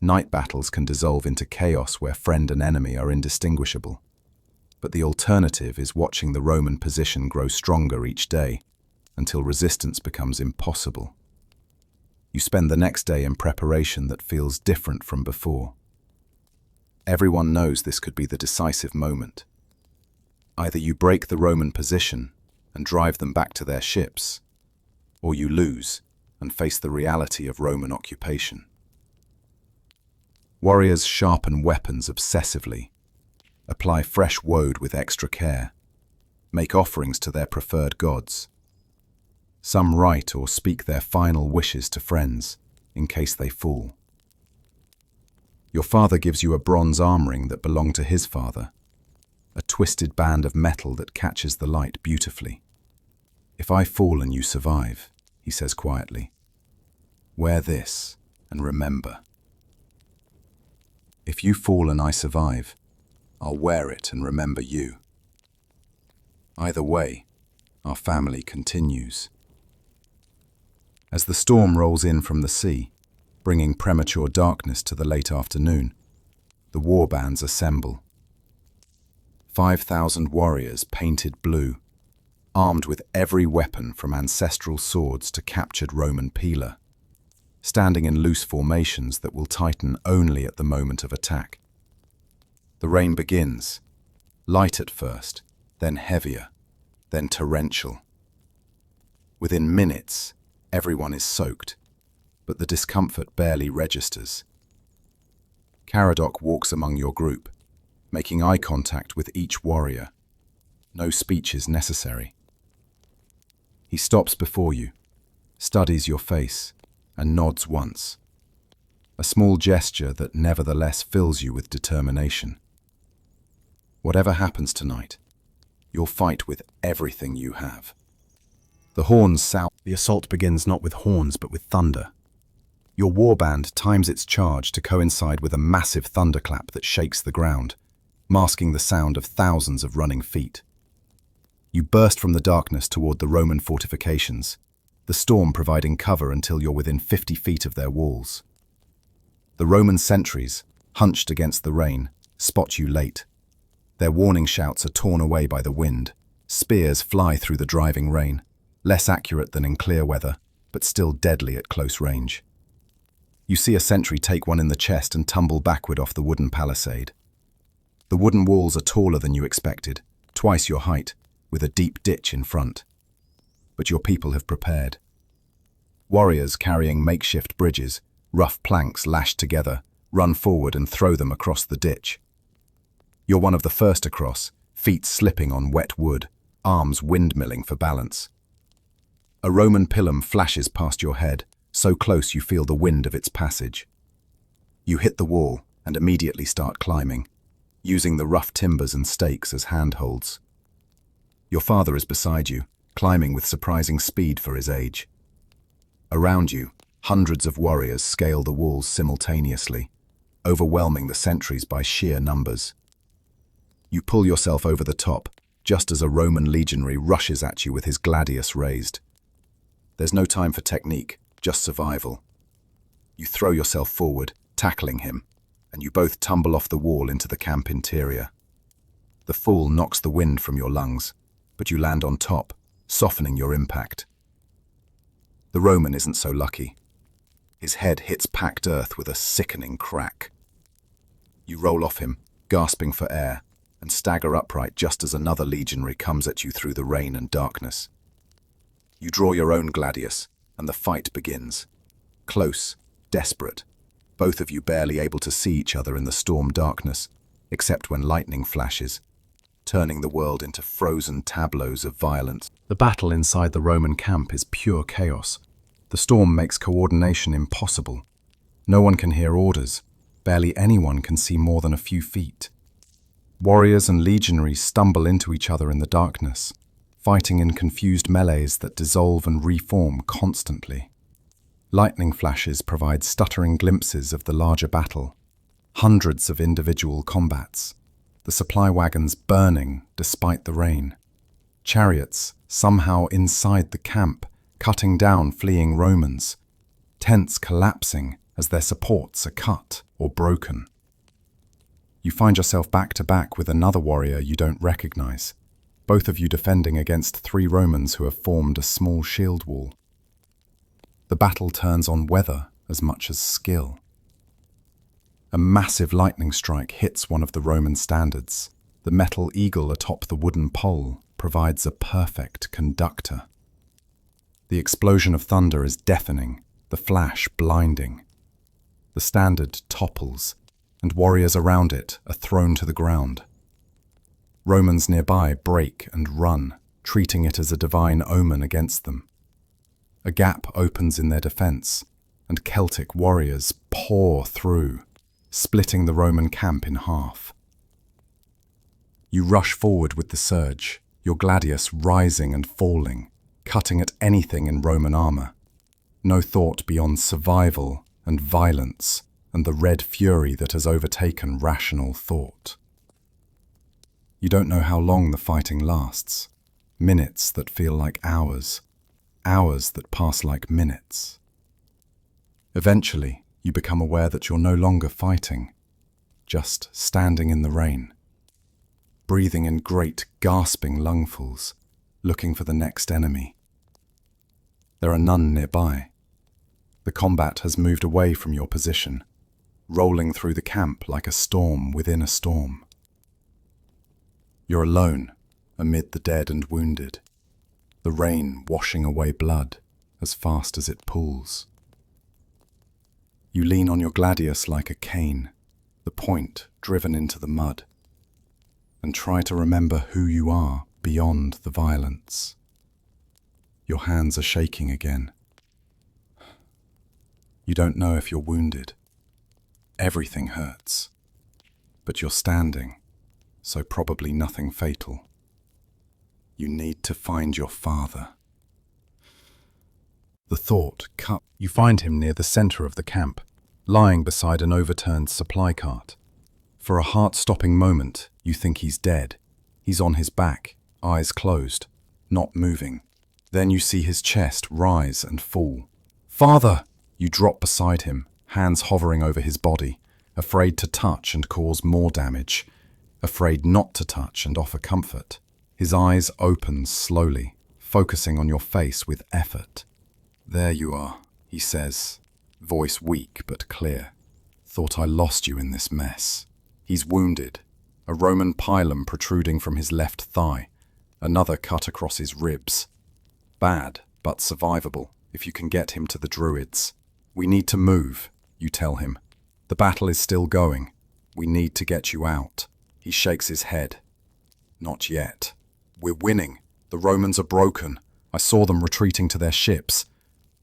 B: Night battles can dissolve into chaos where friend and enemy are indistinguishable. But the alternative is watching the Roman position grow stronger each day, until resistance becomes impossible. You spend the next day in preparation that feels different from before. Everyone knows this could be the decisive moment. Either you break the Roman position and drive them back to their ships, or you lose and face the reality of Roman occupation. Warriors sharpen weapons obsessively, apply fresh woad with extra care, make offerings to their preferred gods. Some write or speak their final wishes to friends, in case they fall. Your father gives you a bronze arm ring that belonged to his father, a twisted band of metal that catches the light beautifully. "If I fall and you survive," he says quietly, "wear this and remember. If you fall and I survive, I'll wear it and remember you." Either way, our family continues. As the storm rolls in from the sea, bringing premature darkness to the late afternoon, the war bands assemble. 5,000 warriors painted blue, armed with every weapon from ancestral swords to captured Roman pila, standing in loose formations that will tighten only at the moment of attack. The rain begins, light at first, then heavier, then torrential. Within minutes, everyone is soaked, but the discomfort barely registers. Caradoc walks among your group, making eye contact with each warrior. No speech is necessary. He stops before you, studies your face, and nods once. A small gesture that nevertheless fills you with determination. Whatever happens tonight, you'll fight with everything you have. The horns sound. The assault begins not with horns but with thunder. Your warband times its charge to coincide with a massive thunderclap that shakes the ground, masking the sound of thousands of running feet. You burst from the darkness toward the Roman fortifications, the storm providing cover until you're within 50 feet of their walls. The Roman sentries, hunched against the rain, spot you late. Their warning shouts are torn away by the wind. Spears fly through the driving rain, less accurate than in clear weather, but still deadly at close range. You see a sentry take one in the chest and tumble backward off the wooden palisade. The wooden walls are taller than you expected, twice your height, with a deep ditch in front. But your people have prepared. Warriors carrying makeshift bridges, rough planks lashed together, run forward and throw them across the ditch. You're one of the first across, feet slipping on wet wood, arms windmilling for balance. A Roman pilum flashes past your head, so close you feel the wind of its passage. You hit the wall and immediately start climbing, using the rough timbers and stakes as handholds. Your father is beside you, climbing with surprising speed for his age. Around you, hundreds of warriors scale the walls simultaneously, overwhelming the sentries by sheer numbers. You pull yourself over the top, just as a Roman legionary rushes at you with his gladius raised. There's no time for technique, just survival. You throw yourself forward, tackling him, and you both tumble off the wall into the camp interior. The fall knocks the wind from your lungs, but you land on top, softening your impact. The Roman isn't so lucky. His head hits packed earth with a sickening crack. You roll off him, gasping for air, and stagger upright just as another legionary comes at you through the rain and darkness. You draw your own gladius, and the fight begins. Close, desperate, both of you barely able to see each other in the storm darkness, except when lightning flashes, turning the world into frozen tableaus of violence. The battle inside the Roman camp is pure chaos. The storm makes coordination impossible. No one can hear orders. Barely anyone can see more than a few feet. Warriors and legionaries stumble into each other in the darkness, fighting in confused melees that dissolve and reform constantly. Lightning flashes provide stuttering glimpses of the larger battle. Hundreds of individual combats. The supply wagons burning despite the rain. Chariots somehow inside the camp, cutting down fleeing Romans. Tents collapsing as their supports are cut or broken. You find yourself back to back with another warrior you don't recognize, both of you defending against 3 Romans who have formed a small shield wall. The battle turns on weather as much as skill.
A: A massive lightning strike hits one of the Roman standards. The metal eagle atop the wooden pole provides a perfect conductor. The explosion of thunder is deafening, the flash blinding. The standard topples, and warriors around it are thrown to the ground. Romans nearby break and run, treating it as a divine omen against them. A gap opens in their defense, and Celtic warriors pour through, splitting the Roman camp in half. You rush forward with the surge, your gladius rising and falling, cutting at anything in Roman armor. No thought beyond survival and violence and the red fury that has overtaken rational thought. You don't know how long the fighting lasts. Minutes that feel like hours, hours that pass like minutes. Eventually, you become aware that you're no longer fighting, just standing in the rain, breathing in great, gasping lungfuls, looking for the next enemy. There are none nearby. The combat has moved away from your position, rolling through the camp like a storm within a storm. You're alone, amid the dead and wounded, the rain washing away blood as fast as it pools. You lean on your gladius like a cane, the point driven into the mud, and try to remember who you are beyond the violence. Your hands are shaking again. You don't know if you're wounded. Everything hurts, but you're standing, so probably nothing fatal. You need to find your father. The thought cut. You find him near the center of the camp, lying beside an overturned supply cart. For a heart-stopping moment, you think he's dead. He's on his back, eyes closed, not moving. Then you see his chest rise and fall. "Father!" You drop beside him, hands hovering over his body, afraid to touch and cause more damage, afraid not to touch and offer comfort. His eyes open slowly, focusing on your face with effort. "There you are," he says, voice weak but clear. "Thought I lost you in this mess." He's wounded, a Roman pilum protruding from his left thigh, another cut across his ribs. Bad, but survivable, if you can get him to the Druids. "We need to move," you tell him. "The battle is still going. We need to get you out." He shakes his head. "Not yet. We're winning. The Romans are broken. I saw them retreating to their ships.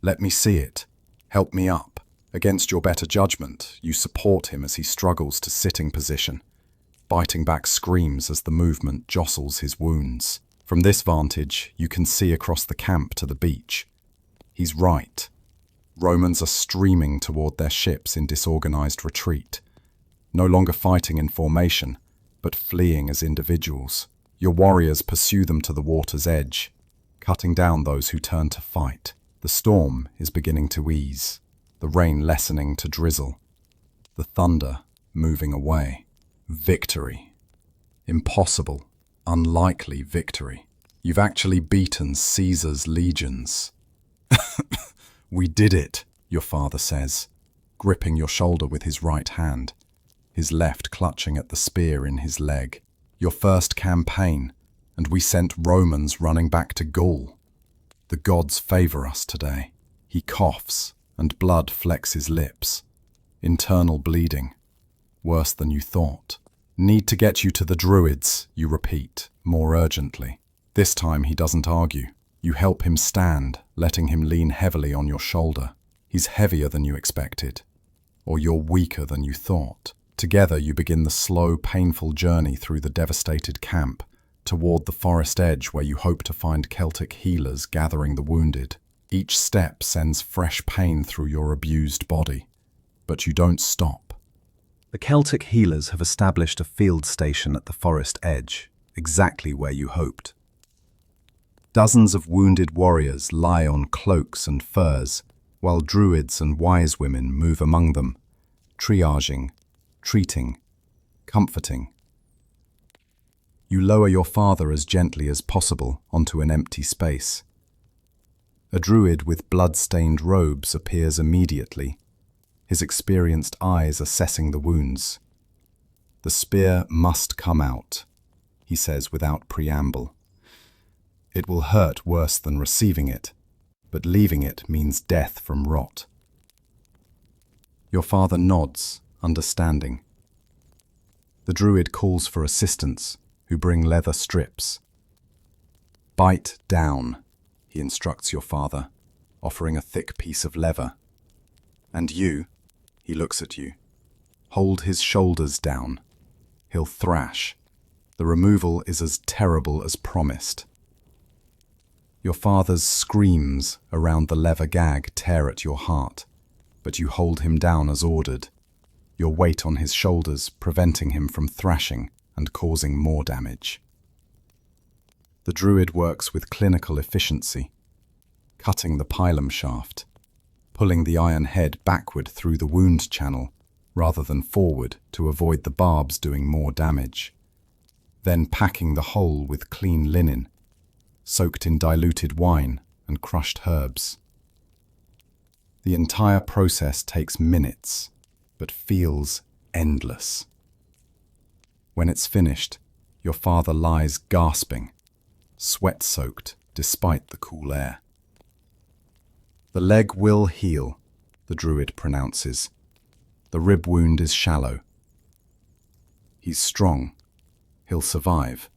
A: Let me see it. Help me up." Against your better judgment, you support him as he struggles to sitting position, biting back screams as the movement jostles his wounds. From this vantage, you can see across the camp to the beach. He's right. Romans are streaming toward their ships in disorganized retreat, no longer fighting in formation, but fleeing as individuals. Your warriors pursue them to the water's edge, cutting down those who turn to fight. The storm is beginning to ease, the rain lessening to drizzle, the thunder moving away. Victory. Impossible, unlikely victory. You've actually beaten Caesar's legions. "We did it," your father says, gripping your shoulder with his right hand, his left clutching at the spear in his leg. "Your first campaign, and we sent Romans running back to Gaul. The gods favor us today." He coughs, and blood flecks his lips. Internal bleeding. Worse than you thought. "Need to get you to the Druids," you repeat, more urgently. This time he doesn't argue. You help him stand, letting him lean heavily on your shoulder. He's heavier than you expected, or you're weaker than you thought. Together you begin the slow, painful journey through the devastated camp, toward the forest edge where you hope to find Celtic healers gathering the wounded. Each step sends fresh pain through your abused body, but you don't stop. The Celtic healers have established a field station at the forest edge, exactly where you hoped. Dozens of wounded warriors lie on cloaks and furs, while druids and wise women move among them, triaging, treating, comforting. You lower your father as gently as possible onto an empty space. A druid with blood-stained robes appears immediately,
B: his experienced eyes assessing the wounds. "The spear must come out," he says without preamble. "It will hurt worse than receiving it, but leaving it means death from rot." Your father nods, understanding. The druid calls for assistants, who bring leather strips. "Bite down," he instructs your father, offering a thick piece of leather. "And you," he looks at you, "hold his shoulders down. He'll thrash. The removal is as terrible as promised." Your father's screams around the leather gag tear at your heart, but you hold him down as ordered, your weight on his shoulders preventing him from thrashing and causing more damage. The druid works with clinical efficiency, cutting the pilum shaft, pulling the iron head backward through the wound channel rather than forward to avoid the barbs doing more damage, then packing the hole with clean linen, soaked in diluted wine and crushed herbs. The entire process takes minutes, but feels endless. When it's finished, your father lies gasping, sweat-soaked despite the cool air. "The leg will heal," the druid pronounces. "The rib wound is shallow. He's strong. He'll survive.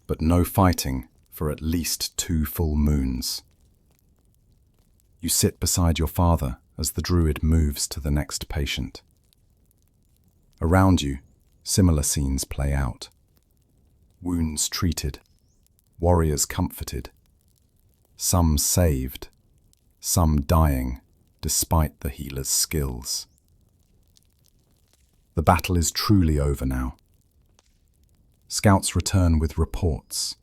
B: But no fighting for at least 2 full moons." You sit beside your father as the druid moves to the next patient. Around you, similar scenes play out. Wounds treated, warriors comforted, some saved, some dying despite the healer's skills. The battle is truly over now. Scouts return with reports.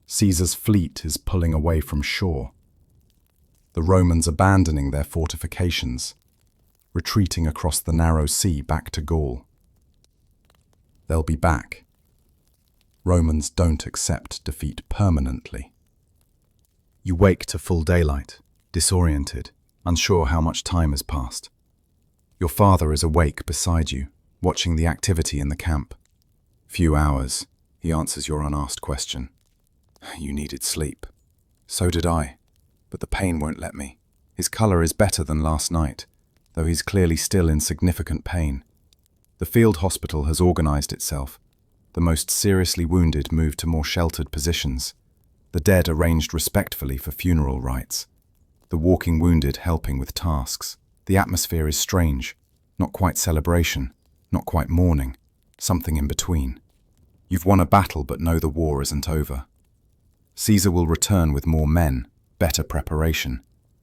B: Caesar's fleet is pulling away from shore. The Romans abandoning their fortifications, retreating across the narrow sea back to Gaul. They'll be back. Romans don't accept defeat permanently. You wake to full daylight, disoriented, unsure how much time has passed. Your father is awake beside you, watching the activity in the camp. "Few hours," he answers your unasked question. "You needed sleep." "So did I, but the pain won't let me. His colour is better than last night, though he's clearly still in significant pain. The field hospital has organised itself. The most seriously wounded moved to more sheltered positions. The dead arranged respectfully for funeral rites. The walking wounded helping with tasks. The atmosphere is strange, not quite celebration, not quite mourning, something in between. You've won a battle but know the war isn't over. Caesar will return with more men, better preparation,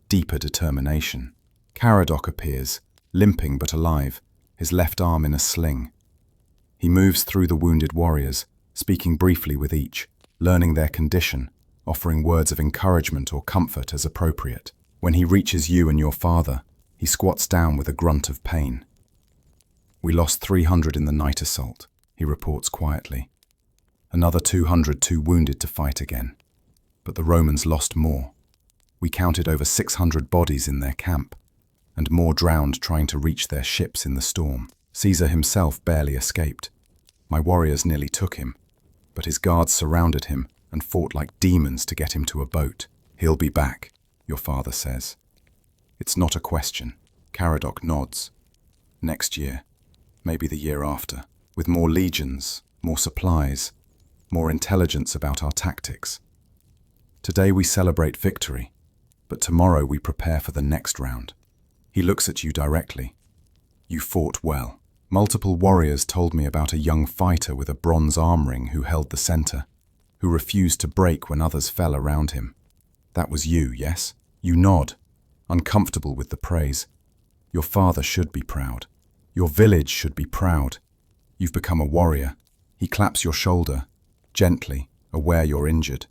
B: deeper determination. Caradoc appears, limping but alive, his left arm in a sling. He moves through the wounded warriors, speaking briefly with each, learning their condition, offering words of encouragement or comfort as appropriate. When he reaches you and your father, he squats down with a grunt of pain. "We lost 300 in the night assault," he reports quietly. "Another 200 too wounded to fight again. But the Romans lost more. We counted over 600 bodies in their camp, and more drowned trying to reach their ships in the storm. Caesar himself barely escaped. My warriors nearly took him, but his guards surrounded him and fought like demons to get him to a boat. He'll be back," your father says. "It's not a question." Caradoc nods. "Next year, maybe the year after, with more legions, more supplies, more intelligence about our tactics. Today we celebrate victory, but tomorrow we prepare for the next round." He looks at you directly. "You fought well. Multiple warriors told me about a young fighter with a bronze arm ring who held the center, who refused to break when others fell around him. That was you, yes?" You nod, uncomfortable with the praise. Your father should be proud. Your village should be proud. You've become a warrior. He claps your shoulder, gently, aware you're injured,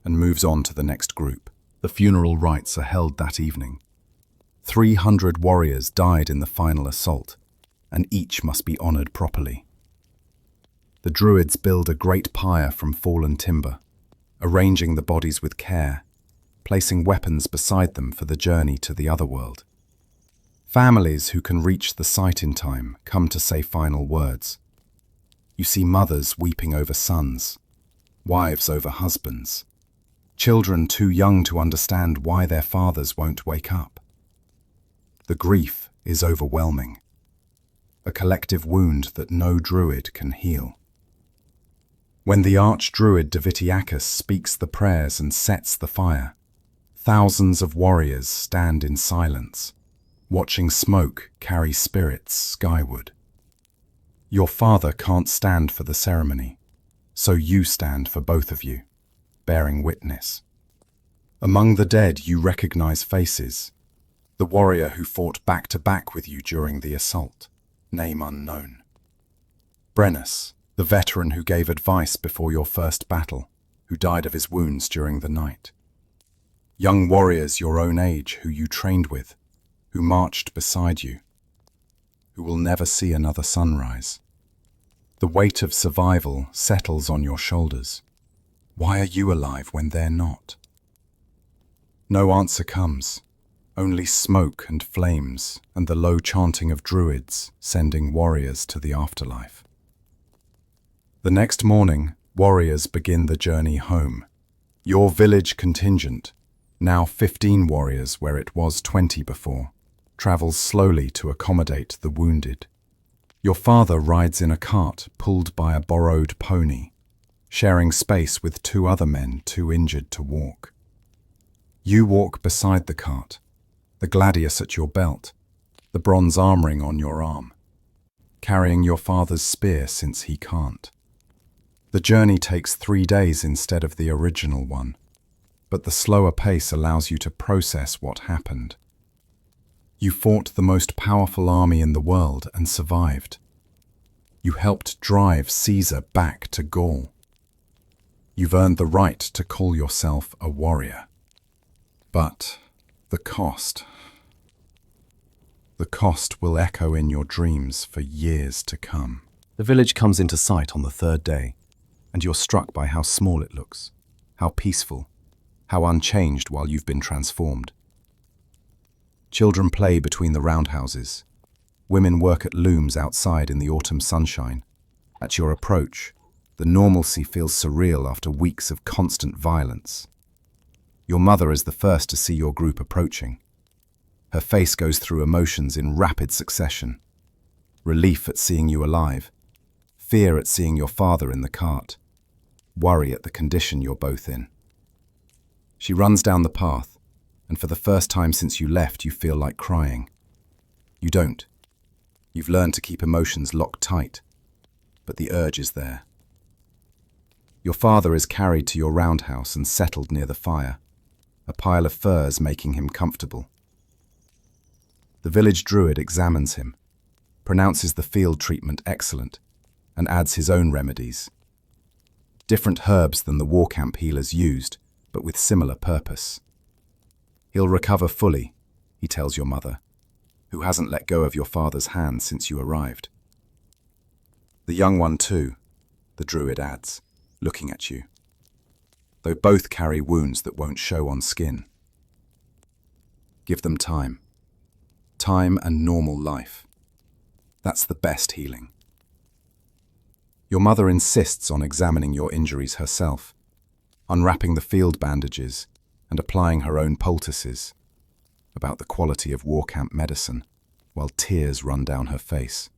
B: and moves on to the next group. The funeral rites are held that evening. 300 warriors died in the final assault, and each must be honored properly. The druids build a great pyre from fallen timber, arranging the bodies with care, placing weapons beside them for the journey to the other world.
A: Families who can reach the site in time come to say final words. You see mothers weeping over sons, wives over husbands, children too young to understand why their fathers won't wake up. The grief is overwhelming, a collective wound that no druid can heal. When the archdruid Divitiacus speaks the prayers and sets the fire, thousands of warriors stand in silence, watching smoke carry spirits skyward. Your father can't stand for the ceremony, so you stand for both of you, bearing witness. Among the dead you recognize faces, the warrior who fought back to back with you during the assault, name unknown. Brennus, the veteran who gave advice before your first battle, who died of his wounds during the night. Young warriors your own age who you trained with, who marched beside you, who will never see another sunrise. The weight of survival settles on your shoulders. Why are you alive when they're not? No answer comes, only smoke and flames and the low chanting of druids sending warriors to the afterlife. The next morning, warriors begin the journey home. Your village contingent, now 15 warriors where it was 20 before, travels slowly to accommodate the wounded. Your father rides in a cart pulled by a borrowed pony, sharing space with 2 other men too injured to walk. You walk beside the cart, the gladius at your belt, the bronze armring on your arm, carrying your father's spear since he can't. The journey takes 3 days instead of the original one, but the slower pace allows you to process what happened. You fought the most powerful army in the world and survived. You helped drive Caesar back to Gaul. You've earned the right to call yourself a warrior. But the cost will echo in your dreams for years to come. The village comes into sight on the 3rd day, and you're struck by how small it looks, how peaceful, how unchanged while you've been transformed. Children play between the roundhouses. Women work at looms outside in the autumn sunshine. At your approach, the normalcy feels surreal after weeks of constant violence. Your mother is the first to see your group approaching. Her face goes through emotions in rapid succession. Relief at seeing you alive, fear at seeing your father in the cart, worry at the condition you're both in. She runs down the path, and for the first time since you left, you feel like crying. You don't. You've learned to keep emotions locked tight, but the urge is there. Your father is carried to your roundhouse and settled near the fire, a pile of furs making him comfortable. The village druid examines him, pronounces the field treatment excellent, and adds his own remedies. Different herbs than the war camp healers used, but with similar purpose. He'll recover fully, he tells your mother, who hasn't let go of your father's hand since you arrived. The young one too, the druid adds, looking at you, though both carry wounds that won't show on skin. Give them time. Time and normal life. That's the best healing. Your mother insists on examining your injuries herself, unwrapping the field bandages and applying her own poultices, about the quality of war camp medicine, while tears run down her face.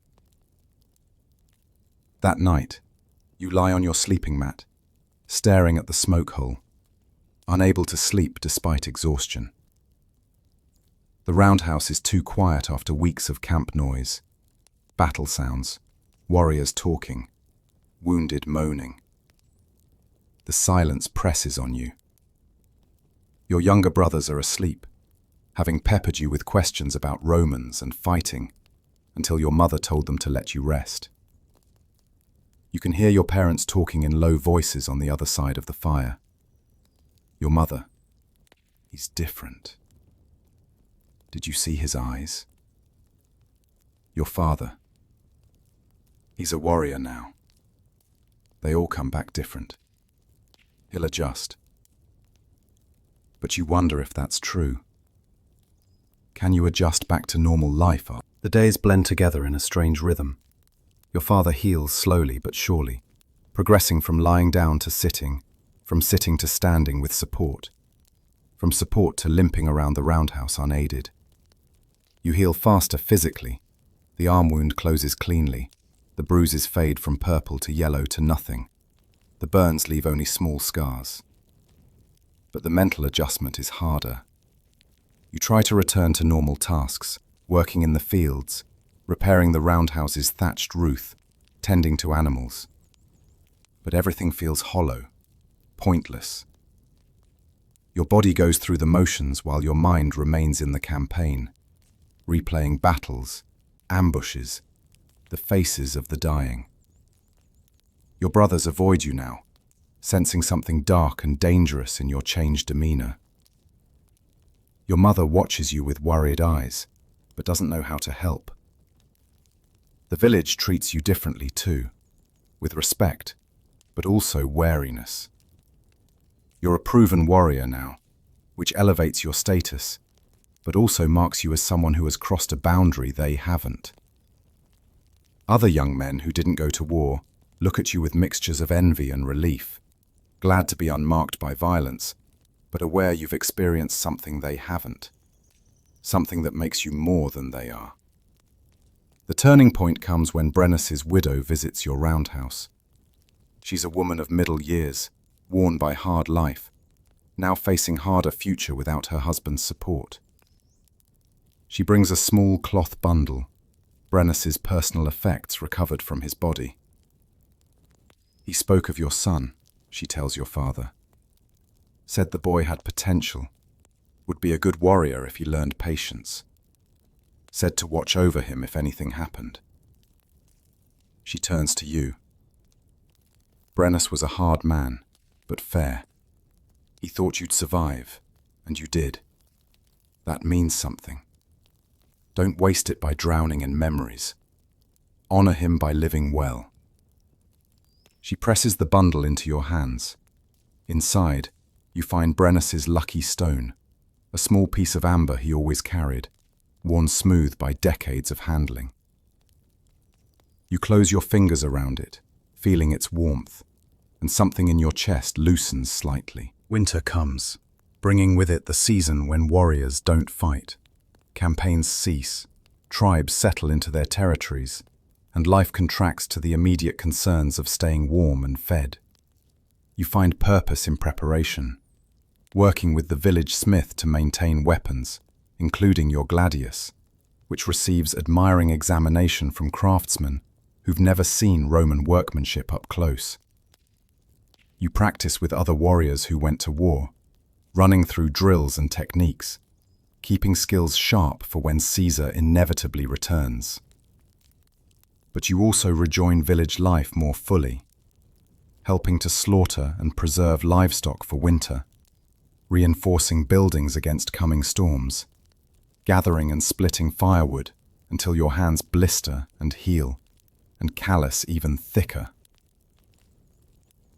A: That night, you lie on your sleeping mat, staring at the smoke hole, unable to sleep despite exhaustion. The roundhouse is too quiet after weeks of camp noise, battle sounds, warriors talking, wounded moaning. The silence presses on you. Your younger brothers are asleep, having peppered you with questions about Romans and fighting, until your mother told them to let you rest. You can hear your parents talking in low voices on the other side of the fire. Your mother, he's different. Did you see his eyes? Your father, he's a warrior now. They all come back different. He'll adjust. But you wonder if that's true. Can you adjust back to normal life? The days blend together in a strange rhythm. Your father heals slowly but surely, progressing from lying down to sitting, from sitting to standing with support, from support to limping around the roundhouse unaided. You heal faster physically. The arm wound closes cleanly. The bruises fade from purple to yellow to nothing. The burns leave only small scars. But the mental adjustment is harder. You try to return to normal tasks, working in the fields, repairing the roundhouse's thatched roof, tending to animals. But everything feels hollow, pointless. Your body goes through the motions while your mind remains in the campaign, replaying battles, ambushes, the faces of the dying. Your brothers avoid you now, sensing something dark and dangerous in your changed demeanor. Your mother watches you with worried eyes, but doesn't know how to help. The village treats you differently too, with respect, but also wariness. You're a proven warrior now, which elevates your status, but also marks you as someone who has crossed a boundary they haven't. Other young men who didn't go to war look at you with mixtures of envy and relief, glad to be unmarked by violence, but aware you've experienced something they haven't, something that makes you more than they are. The turning point comes when Brennus's widow visits your roundhouse. She's a woman of middle years, worn by hard life, now facing harder future without her husband's support. She brings a small cloth bundle, Brennus's personal effects recovered from his body. He spoke of your son, she tells your father. Said the boy had potential, would be a good warrior if he learned patience. Said to watch over him if anything happened. She turns to you. Brennus was a hard man, but fair. He thought you'd survive, and you did. That means something. Don't waste it by drowning in memories. Honor him by living well. She presses the bundle into your hands. Inside, you find Brennus's lucky stone, a small piece of amber he always carried, worn smooth by decades of handling. You close your fingers around it, feeling its warmth, and something in your chest loosens slightly. Winter comes, bringing with it the season when warriors don't fight. Campaigns cease, tribes settle into their territories, and life contracts to the immediate concerns of staying warm and fed. You find purpose in preparation, working with the village smith to maintain weapons, including your gladius, which receives admiring examination from craftsmen who've never seen Roman workmanship up close. You practice with other warriors who went to war, running through drills and techniques, keeping skills sharp for when Caesar inevitably returns. But you also rejoin village life more fully, helping to slaughter and preserve livestock for winter, reinforcing buildings against coming storms, gathering and splitting firewood until your hands blister and heal, and callus even thicker.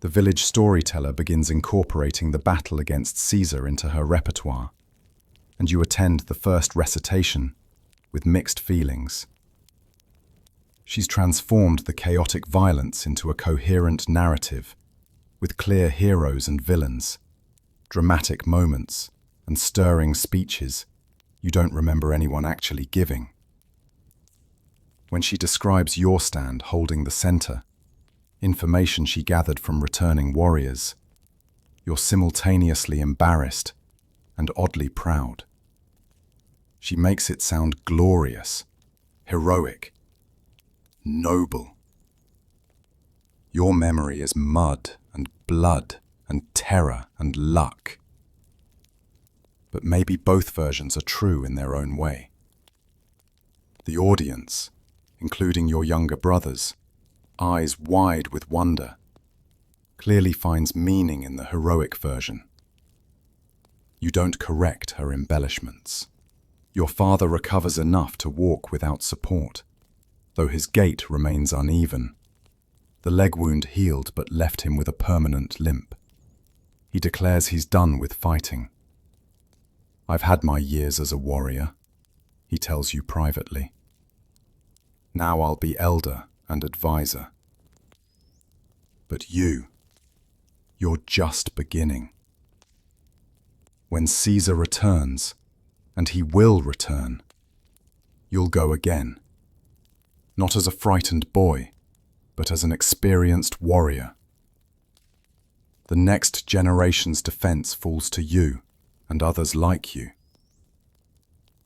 A: The village storyteller begins incorporating the battle against Caesar into her repertoire, and you attend the first recitation with mixed feelings. She's transformed the chaotic violence into a coherent narrative, with clear heroes and villains, dramatic moments, and stirring speeches you don't remember anyone actually giving. When she describes your stand holding the center, information she gathered from returning warriors, you're simultaneously embarrassed and oddly proud. She makes it sound glorious, heroic, noble. Your memory is mud and blood and terror and luck. But maybe both versions are true in their own way. The audience, including your younger brothers, eyes wide with wonder, clearly finds meaning in the heroic version. You don't correct her embellishments. Your father recovers enough to walk without support, though his gait remains uneven. The leg wound healed but left him with a permanent limp. He declares he's done with fighting. I've had my years as a warrior, he tells you privately. Now I'll be elder and advisor. But you're just beginning. When Caesar returns, and he will return, you'll go again. Not as a frightened boy, but as an experienced warrior. The next generation's defense falls to you and others like you.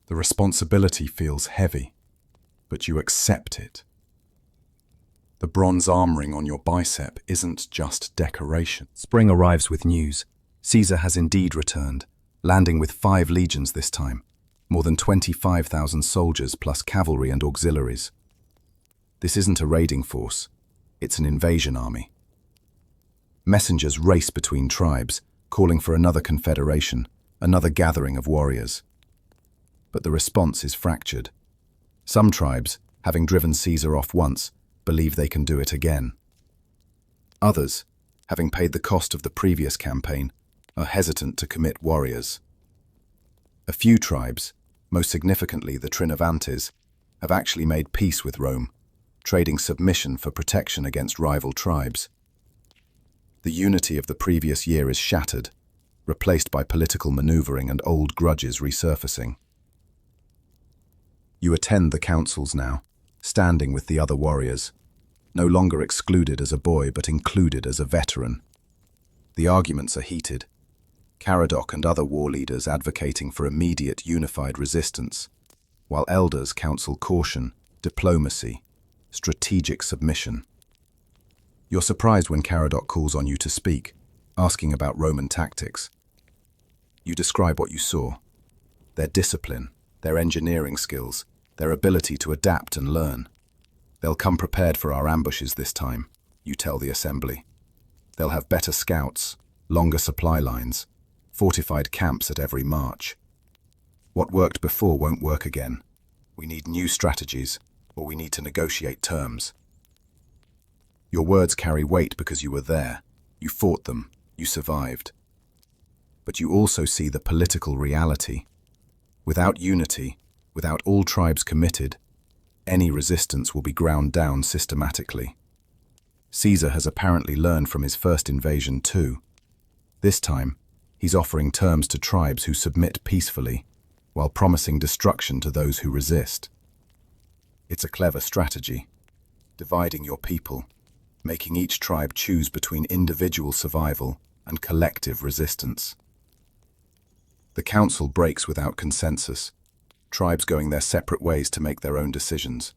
A: The responsibility feels heavy, but you accept it. The bronze armoring on your bicep isn't just decoration. Spring arrives with news. Caesar has indeed returned, landing with 5 legions this time, more than 25,000 soldiers plus cavalry and auxiliaries. This isn't a raiding force, it's an invasion army. Messengers race between tribes, calling for another confederation, another gathering of warriors. But the response is fractured. Some tribes, having driven Caesar off once, believe they can do it again. Others, having paid the cost of the previous campaign, are hesitant to commit warriors. A few tribes, most significantly the Trinovantes, have actually made peace with Rome, trading submission for protection against rival tribes. The unity of the previous year is shattered, replaced by political maneuvering and old grudges resurfacing. You attend the councils now, standing with the other warriors, no longer excluded as a boy but included as a veteran. The arguments are heated, Caradoc and other war leaders advocating for immediate unified resistance, while elders counsel caution, diplomacy, strategic submission. You're surprised when Caradoc calls on you to speak, asking about Roman tactics. You describe what you saw, their discipline, their engineering skills, their ability to adapt and learn. They'll come prepared for our ambushes this time, you tell the assembly. They'll have better scouts, longer supply lines, fortified camps at every march. What worked before won't work again. We need new strategies, or we need to negotiate terms. Your words carry weight because you were there, you fought them, you survived. But you also see the political reality. Without unity, without all tribes committed, any resistance will be ground down systematically. Caesar has apparently learned from his first invasion too. This time, he's offering terms to tribes who submit peacefully, while promising destruction to those who resist. It's a clever strategy, dividing your people, making each tribe choose between individual survival and collective resistance. The council breaks without consensus, tribes going their separate ways to make their own decisions.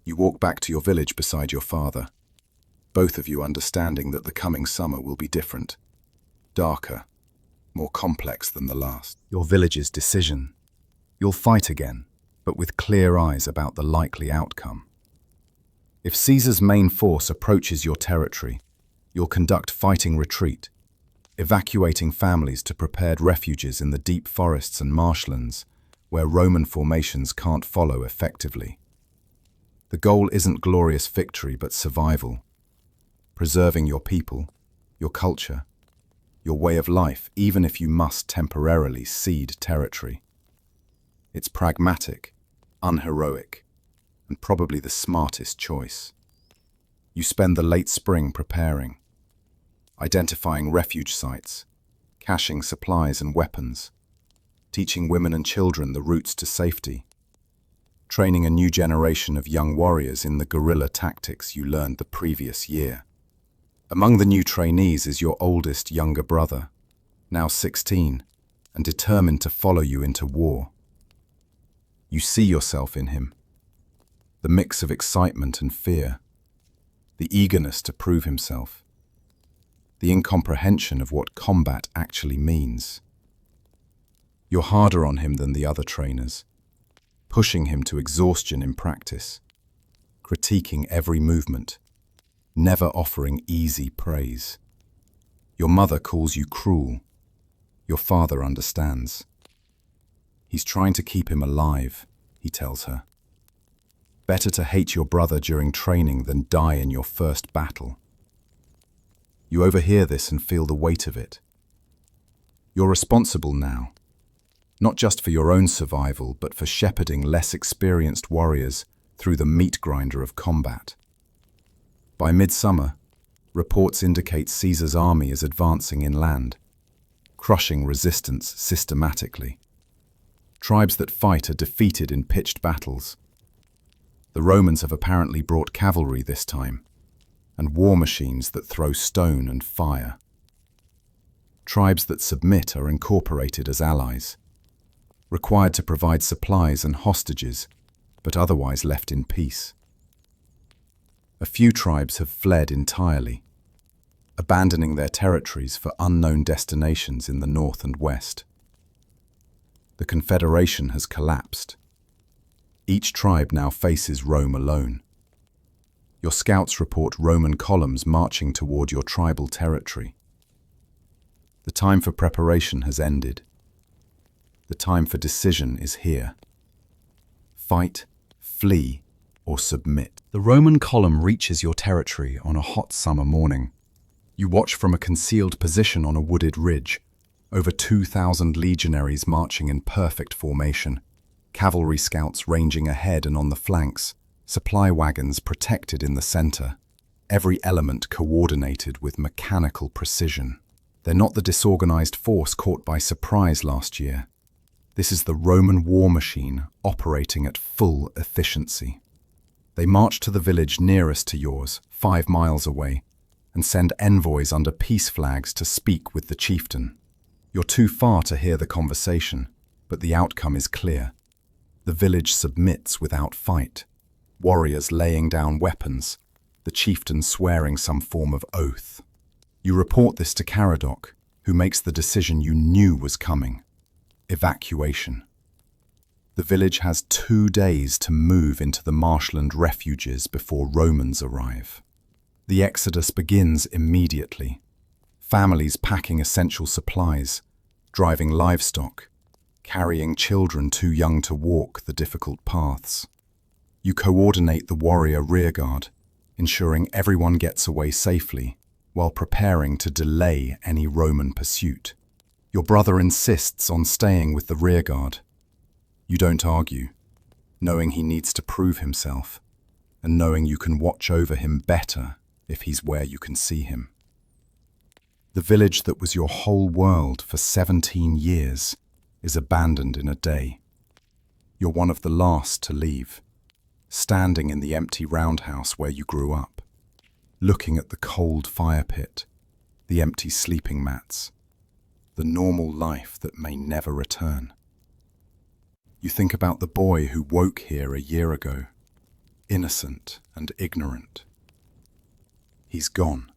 A: You walk back to your village beside your father, both of you understanding that the coming summer will be different, darker, more complex than the last. Your village's decision. You'll fight again, but with clear eyes about the likely outcome. If Caesar's main force approaches your territory, you'll conduct fighting retreat, evacuating families to prepared refuges in the deep forests and marshlands where Roman formations can't follow effectively. The goal isn't glorious victory but survival, preserving your people, your culture, your way of life, even if you must temporarily cede territory. It's pragmatic, unheroic, and probably the smartest choice. You spend the late spring preparing, identifying refuge sites, caching supplies and weapons, teaching women and children the routes to safety, training a new generation of young warriors in the guerrilla tactics you learned the previous year. Among the new trainees is your oldest younger brother, now 16, and determined to follow you into war. You see yourself in him, the mix of excitement and fear, the eagerness to prove himself, the incomprehension of what combat actually means. You're harder on him than the other trainers, pushing him to exhaustion in practice, critiquing every movement, never offering easy praise. Your mother calls you cruel. Your father understands. He's trying to keep him alive, he tells her. Better to hate your brother during training than die in your first battle. You overhear this and feel the weight of it. You're responsible now. not just for your own survival, but for shepherding less experienced warriors through the meat grinder of combat. By midsummer, reports indicate Caesar's army is advancing inland, crushing resistance systematically. Tribes that fight are defeated in pitched battles. The Romans have apparently brought cavalry this time, and war machines that throw stone and fire. Tribes that submit are incorporated as allies, required to provide supplies and hostages, but otherwise left in peace. A few tribes have fled entirely, abandoning their territories for unknown destinations in the north and west. The Confederation has collapsed. Each tribe now faces Rome alone. Your scouts report Roman columns marching toward your tribal territory. The time for preparation has ended. The time for decision is here. Fight, flee, or submit. The Roman column reaches your territory on a hot summer morning. You watch from a concealed position on a wooded ridge, over 2,000 legionaries marching in perfect formation, cavalry scouts ranging ahead and on the flanks, supply wagons protected in the center, every element coordinated with mechanical precision. They're not the disorganized force caught by surprise last year. This is the Roman war machine operating at full efficiency. They march to the village nearest to yours, 5 miles away, and send envoys under peace flags to speak with the chieftain. You're too far to hear the conversation, but the outcome is clear. The village submits without fight, warriors laying down weapons, the chieftain swearing some form of oath. You report this to Caradoc, who makes the decision you knew was coming: evacuation. The village has 2 days to move into the marshland refuges before Romans arrive. The exodus begins immediately. Families packing essential supplies, driving livestock, carrying children too young to walk the difficult paths. You coordinate the warrior rearguard, ensuring everyone gets away safely, while preparing to delay any Roman pursuit. Your brother insists on staying with the rearguard. You don't argue, knowing he needs to prove himself, and knowing you can watch over him better if he's where you can see him. The village that was your whole world for 17 years is abandoned in a day. You're one of the last to leave, standing in the empty roundhouse where you grew up, looking at the cold fire pit, the empty sleeping mats, the normal life that may never return. You think about the boy who woke here a year ago, innocent and ignorant. He's gone,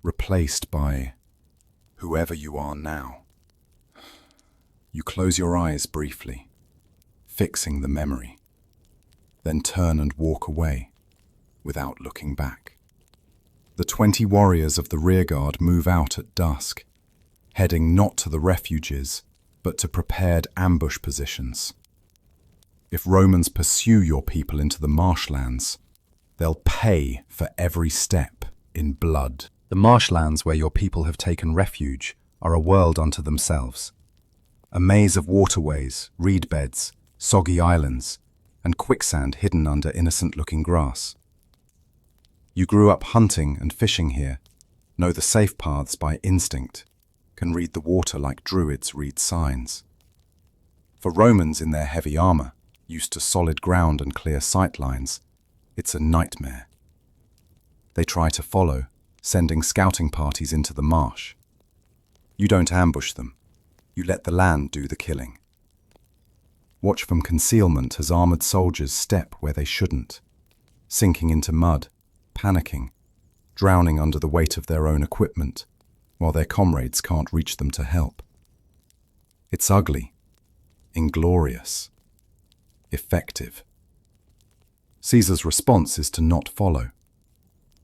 A: replaced by whoever you are now. You close your eyes briefly, fixing the memory, then turn and walk away without looking back. The 20 warriors of the rearguard move out at dusk, heading not to the refuges, but to prepared ambush positions. If Romans pursue your people into the marshlands, they'll pay for every step in blood. The marshlands where your people have taken refuge are a world unto themselves. A maze of waterways, reed beds, soggy islands, and quicksand hidden under innocent-looking grass. You grew up hunting and fishing here, know the safe paths by instinct, can read the water like druids read signs. For Romans in their heavy armor, used to solid ground and clear sight lines, it's a nightmare. They try to follow, sending scouting parties into the marsh. You don't ambush them. You let the land do the killing. Watch from concealment as armored soldiers step where they shouldn't, sinking into mud, panicking, drowning under the weight of their own equipment, while their comrades can't reach them to help. It's ugly, inglorious, effective. Caesar's response is to not follow.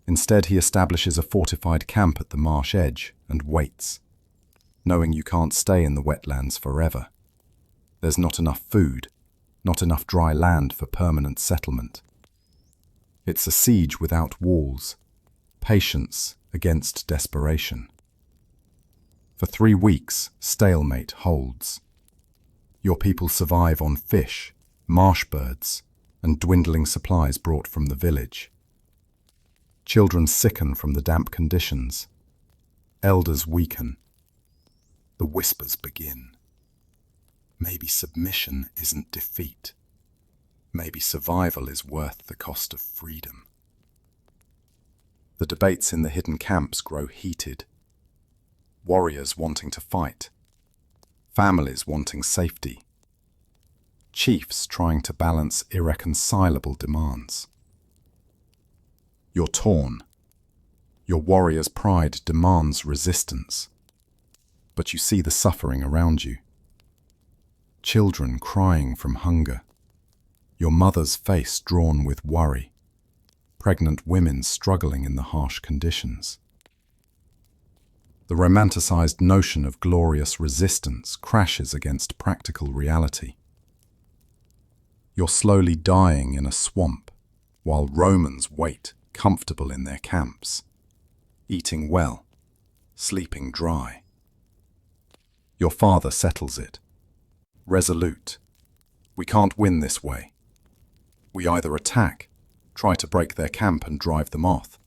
A: Instead, he establishes a fortified camp at the marsh edge and waits, knowing you can't stay in the wetlands forever. There's not enough food, not enough dry land for permanent settlement. It's a siege without walls, patience against desperation. For 3 weeks, stalemate holds. Your people survive on fish, marsh birds, and dwindling supplies brought from the village. Children sicken from the damp conditions. Elders weaken. The whispers begin. Maybe submission isn't defeat. Maybe survival is worth the cost of freedom. The debates in the hidden camps grow heated. Warriors wanting to fight. Families wanting safety. Chiefs trying to balance irreconcilable demands. You're torn. Your warrior's pride demands resistance. But you see the suffering around you. Children crying from hunger. Your mother's face drawn with worry. Pregnant women struggling in the harsh conditions. The romanticized notion of glorious resistance crashes against practical reality. You're slowly dying in a swamp, while Romans wait, comfortable in their camps, eating well, sleeping dry. Your father settles it, resolute. We can't win this way. We either attack, try to break their camp and drive them off,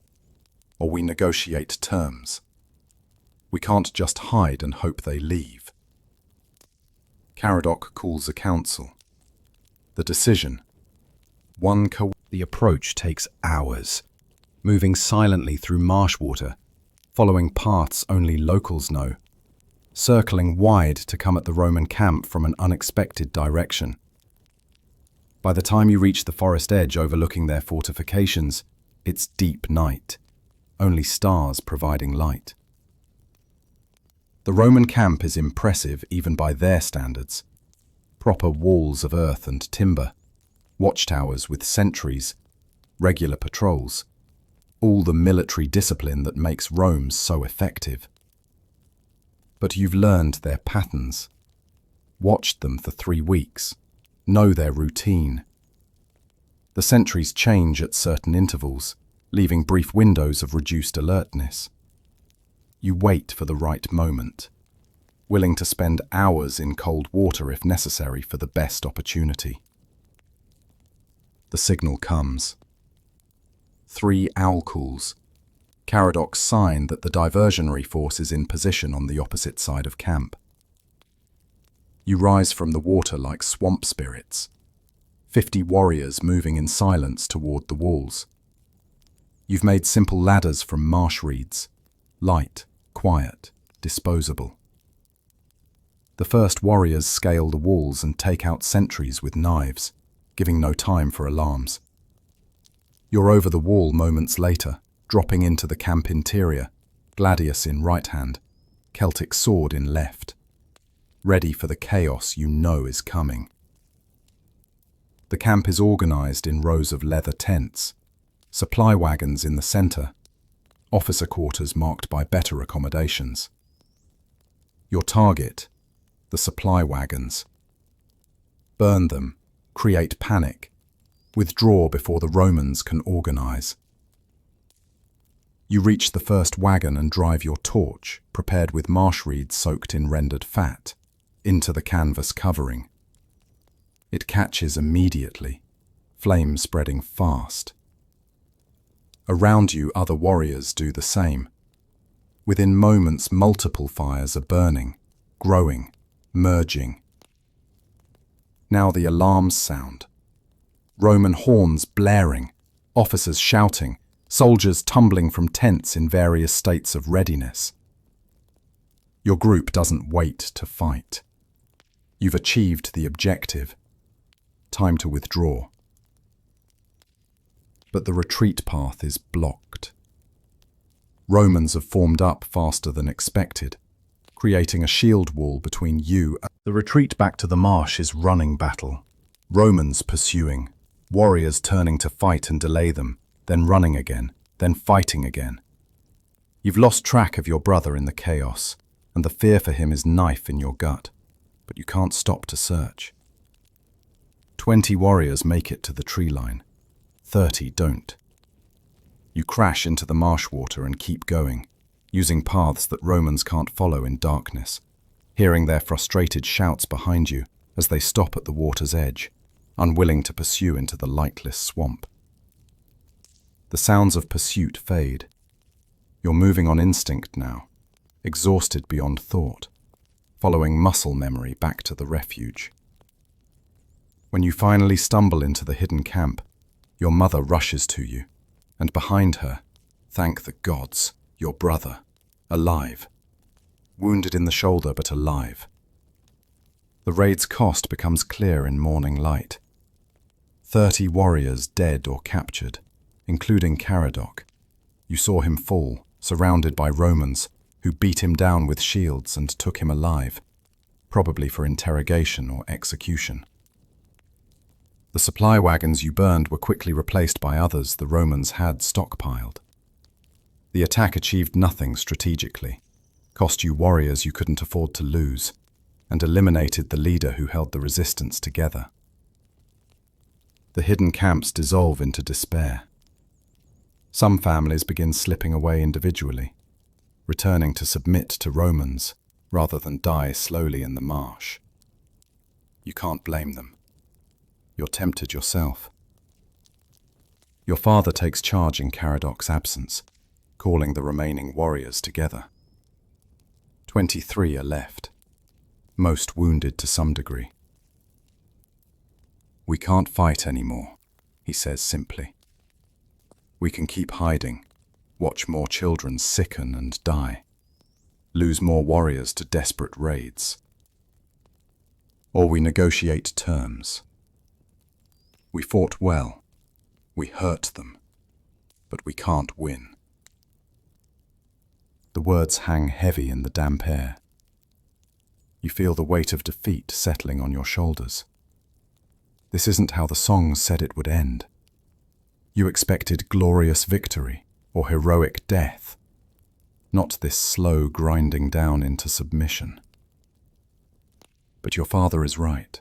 A: or we negotiate terms. We can't just hide and hope they leave. Caradoc calls a council. The decision. The approach takes hours, moving silently through marsh water, following paths only locals know, circling wide to come at the Roman camp from an unexpected direction. By the time you reach the forest edge overlooking their fortifications, it's deep night, only stars providing light. The Roman camp is impressive even by their standards. Proper walls of earth and timber, watchtowers with sentries, regular patrols, all the military discipline that makes Rome so effective. But you've learned their patterns, watched them for 3 weeks, know their routine. The sentries change at certain intervals, leaving brief windows of reduced alertness. You wait for the right moment, willing to spend hours in cold water if necessary for the best opportunity. The signal comes. 3 owl calls. Caradoc's sign that the diversionary force is in position on the opposite side of camp. You rise from the water like swamp spirits, 50 warriors moving in silence toward the walls. You've made simple ladders from marsh reeds, light, quiet, disposable. The first warriors scale the walls and take out sentries with knives, giving no time for alarms. You're over the wall moments later, dropping into the camp interior, gladius in right hand, Celtic sword in left, ready for the chaos you know is coming. The camp is organized in rows of leather tents, supply wagons in the center, officer quarters marked by better accommodations. Your target, the supply wagons. Burn them, create panic, withdraw before the Romans can organize. You reach the first wagon and drive your torch, prepared with marsh reeds soaked in rendered fat, into the canvas covering. It catches immediately, flames spreading fast. Around you, other warriors do the same. Within moments, multiple fires are burning, growing, merging. Now the alarms sound. Roman horns blaring, officers shouting, soldiers tumbling from tents in various states of readiness. Your group doesn't wait to fight. You've achieved the objective. Time to withdraw. But the retreat path is blocked. Romans have formed up faster than expected, creating a shield wall between you and the retreat back to the marsh is running battle. Romans pursuing, warriors turning to fight and delay them, then running again, then fighting again. You've lost track of your brother in the chaos, and the fear for him is knife in your gut, but you can't stop to search. 20 warriors make it to the tree line. 30 don't. You crash into the marsh water and keep going, using paths that Romans can't follow in darkness, hearing their frustrated shouts behind you as they stop at the water's edge, unwilling to pursue into the lightless swamp. The sounds of pursuit fade. You're moving on instinct now, exhausted beyond thought, following muscle memory back to the refuge. When you finally stumble into the hidden camp, your mother rushes to you, and behind her, thank the gods, your brother, alive. Wounded in the shoulder but alive. The raid's cost becomes clear in morning light. 30 warriors dead or captured, including Caradoc. You saw him fall, surrounded by Romans, who beat him down with shields and took him alive, probably for interrogation or execution. The supply wagons you burned were quickly replaced by others the Romans had stockpiled. The attack achieved nothing strategically, cost you warriors you couldn't afford to lose, and eliminated the leader who held the resistance together. The hidden camps dissolve into despair. Some families begin slipping away individually, returning to submit to Romans rather than die slowly in the marsh. You can't blame them. You're tempted yourself. Your father takes charge in Caradoc's absence, calling the remaining warriors together. 23 are left, most wounded to some degree. We can't fight anymore, he says simply. We can keep hiding, watch more children sicken and die, lose more warriors to desperate raids. Or we negotiate terms. We fought well, we hurt them, but we can't win. The words hang heavy in the damp air. You feel the weight of defeat settling on your shoulders. This isn't how the songs said it would end. You expected glorious victory or heroic death, not this slow grinding down into submission. But your father is right.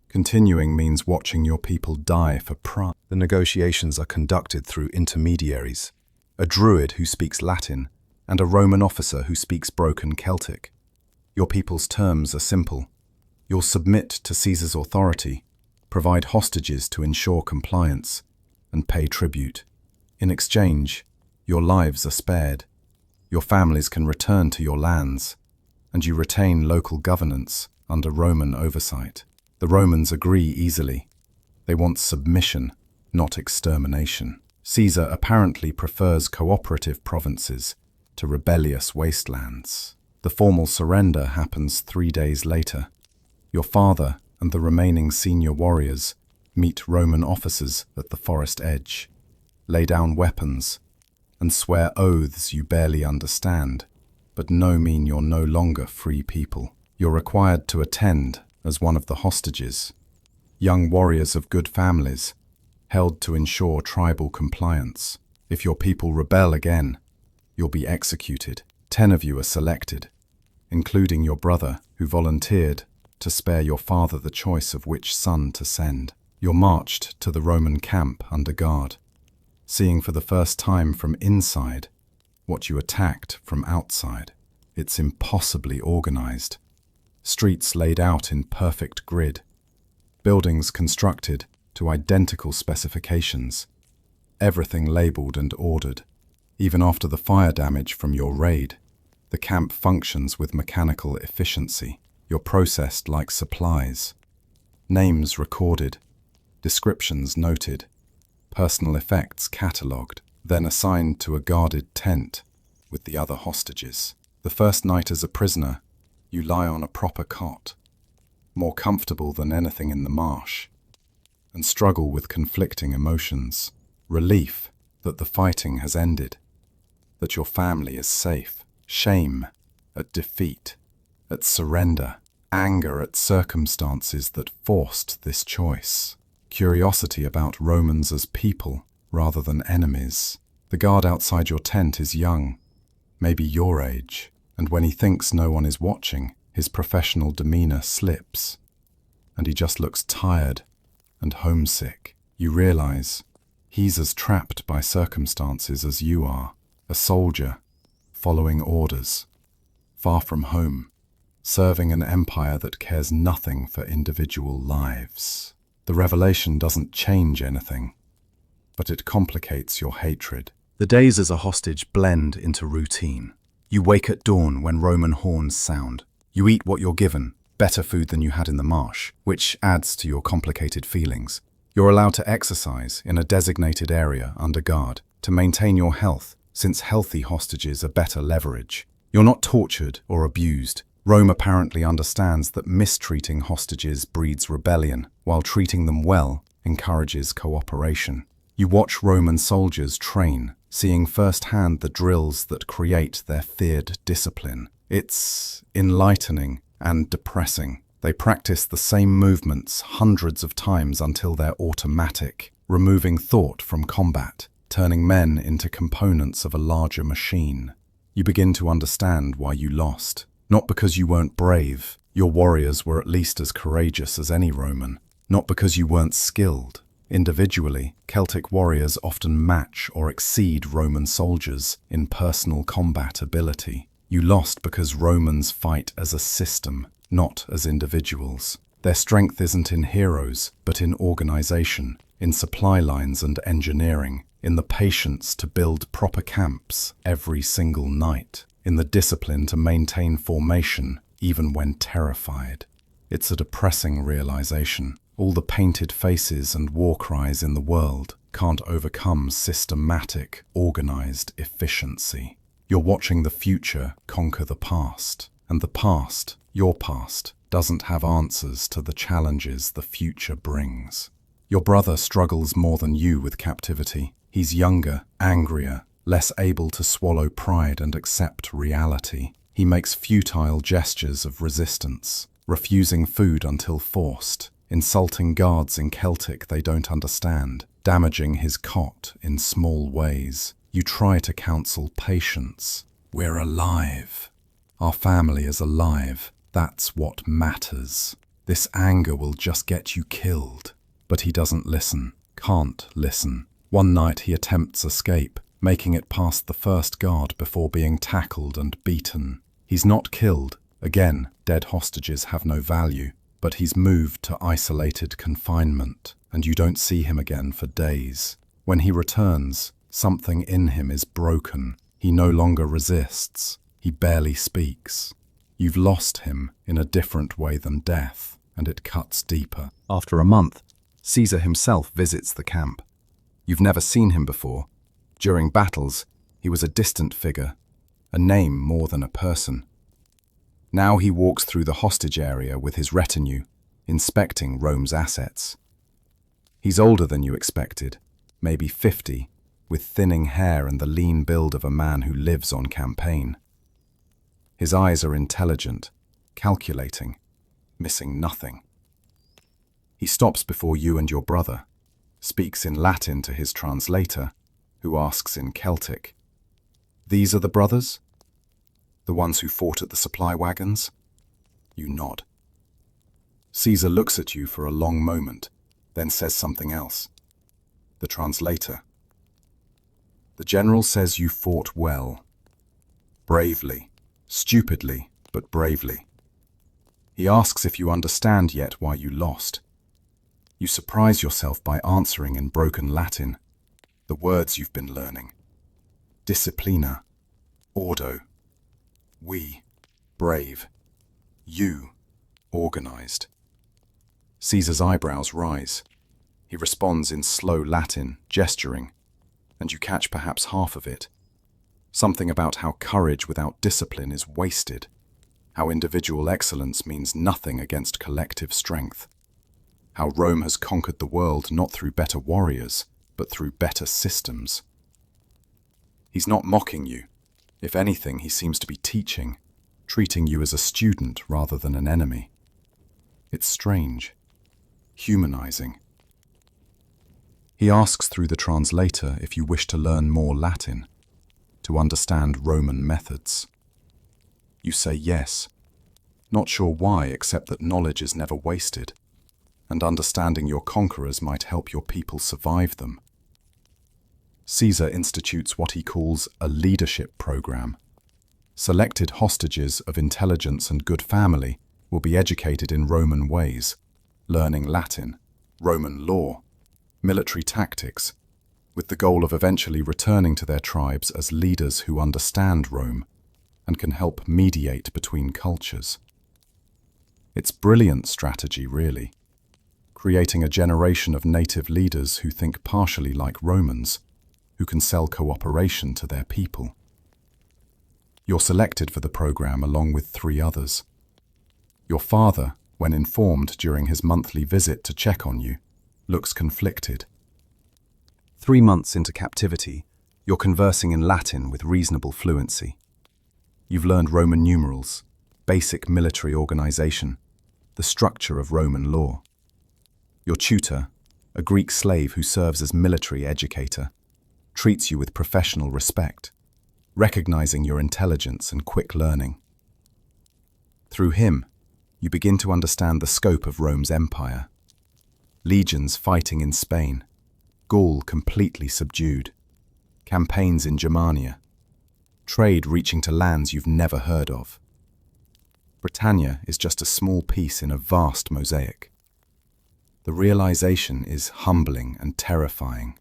A: Continuing means watching your people die for pride. The negotiations are conducted through intermediaries, a druid who speaks Latin and a Roman officer who speaks broken Celtic. Your people's terms are simple. You'll submit to Caesar's authority, provide hostages to ensure compliance, and pay tribute. In exchange, your lives are spared, your families can return to your lands, and you retain local governance under Roman oversight. The Romans agree easily. They want submission, not extermination. Caesar apparently prefers cooperative provinces to rebellious wastelands. The formal surrender happens 3 days later. Your father and the remaining senior warriors meet Roman officers at the forest edge, lay down weapons, and swear oaths you barely understand, but mean you're no longer free people. You're required to attend as one of the hostages, young warriors of good families, held to ensure tribal compliance. If your people rebel again, you'll be executed. 10 of you are selected, including your brother, who volunteered to spare your father the choice of which son to send. You're marched to the Roman camp under guard, seeing for the first time from inside what you attacked from outside. It's impossibly organized. Streets laid out in perfect grid, buildings constructed to identical specifications, everything labeled and ordered. Even after the fire damage from your raid, the camp functions with mechanical efficiency. You're processed like supplies. Names recorded, descriptions noted, personal effects catalogued, then assigned to a guarded tent with the other hostages. The first night as a prisoner, you lie on a proper cot, more comfortable than anything in the marsh, and struggle with conflicting emotions. Relief that the fighting has ended, that your family is safe. Shame at defeat, at surrender. Anger at circumstances that forced this choice. Curiosity about Romans as people rather than enemies. The guard outside your tent is young, maybe your age, and when he thinks no one is watching, his professional demeanor slips, and he just looks tired and homesick. You realize he's as trapped by circumstances as you are, a soldier, following orders, far from home, serving an empire that cares nothing for individual lives. The revelation doesn't change anything, but it complicates your hatred.
B: The days as a hostage blend into routine. You wake at dawn when Roman horns sound. You eat what you're given, better food than you had in the marsh, which adds to your complicated feelings. You're allowed to exercise in a designated area under guard to maintain your health, since healthy hostages are better leverage. You're not tortured or abused. Rome apparently understands that mistreating hostages breeds rebellion, while treating them well encourages cooperation. You watch Roman soldiers train, seeing firsthand the drills that create their feared discipline. It's enlightening and depressing. They practice the same movements hundreds of times until they're automatic, removing thought from combat, turning men into components of a larger machine. You begin to understand why you lost. Not because you weren't brave, your warriors were at least as courageous as any Roman. Not because you weren't skilled. Individually, Celtic warriors often match or exceed Roman soldiers in personal combat ability. You lost because Romans fight as a system, not as individuals. Their strength isn't in heroes, but in organization, in supply lines and engineering, in the patience to build proper camps every single night, in the discipline to maintain formation even when terrified. It's a depressing realization. All the painted faces and war cries in the world can't overcome systematic, organized efficiency. You're watching the future conquer the past, and the past, your past, doesn't have answers to the challenges the future brings. Your brother struggles more than you with captivity. He's younger, angrier, less able to swallow pride and accept reality. He makes futile gestures of resistance, refusing food until forced, insulting guards in Celtic they don't understand, damaging his cot in small ways. You try to counsel patience. We're alive. Our family is alive. That's what matters. This anger will just get you killed. But he doesn't listen, can't listen. One night he attempts escape, making it past the first guard before being tackled and beaten. He's not killed. Again, dead hostages have no value. But he's moved to isolated confinement, and you don't see him again for days. When he returns, something in him is broken. He no longer resists. He barely speaks. You've lost him in a different way than death, and it cuts deeper. After a month, Caesar himself visits the camp. You've never seen him before. During battles, he was a distant figure, a name more than a person. Now he walks through the hostage area with his retinue, inspecting Rome's assets. He's older than you expected, maybe 50, with thinning hair and the lean build of a man who lives on campaign. His eyes are intelligent, calculating, missing nothing. He stops before you and your brother, speaks in Latin to his translator, who asks in Celtic, "These are the brothers? The ones who fought at the supply wagons?" You nod. Caesar looks at you for a long moment, then says something else. The translator. "The general says you fought well. Bravely. Stupidly, but bravely. He asks if you understand yet why you lost. You surprise yourself by answering in broken Latin, the words you've been learning. Disciplina. Ordo. We. Brave. You. Organized." Caesar's eyebrows rise. He responds in slow Latin, gesturing, and you catch perhaps half of it. Something about how courage without discipline is wasted, how individual excellence means nothing against collective strength, how Rome has conquered the world not through better warriors, but through better systems. He's not mocking you. If anything, he seems to be teaching, treating you as a student rather than an enemy. It's strange, humanizing. He asks through the translator if you wish to learn more Latin, to understand Roman methods. You say yes, not sure why except that knowledge is never wasted, and understanding your conquerors might help your people survive them. Caesar institutes what he calls a leadership program.
A: Selected hostages of intelligence and good family will be educated in Roman ways, learning Latin, Roman law, military tactics, with the goal of eventually returning to their tribes as leaders who understand Rome and can help mediate between cultures. It's brilliant strategy, really, creating a generation of native leaders who think partially like Romans, who can sell cooperation to their people. You're selected for the program along with 3 others. Your father, when informed during his monthly visit to check on you, looks conflicted. 3 months into captivity, you're conversing in Latin with reasonable fluency. You've learned Roman numerals, basic military organization, the structure of Roman law. Your tutor, a Greek slave who serves as military educator, treats you with professional respect, recognizing your intelligence and quick learning. Through him, you begin to understand the scope of Rome's empire. Legions fighting in Spain, Gaul completely subdued, campaigns in Germania, trade reaching to lands you've never heard of. Britannia is just a small piece in a vast mosaic. The realization is humbling and terrifying.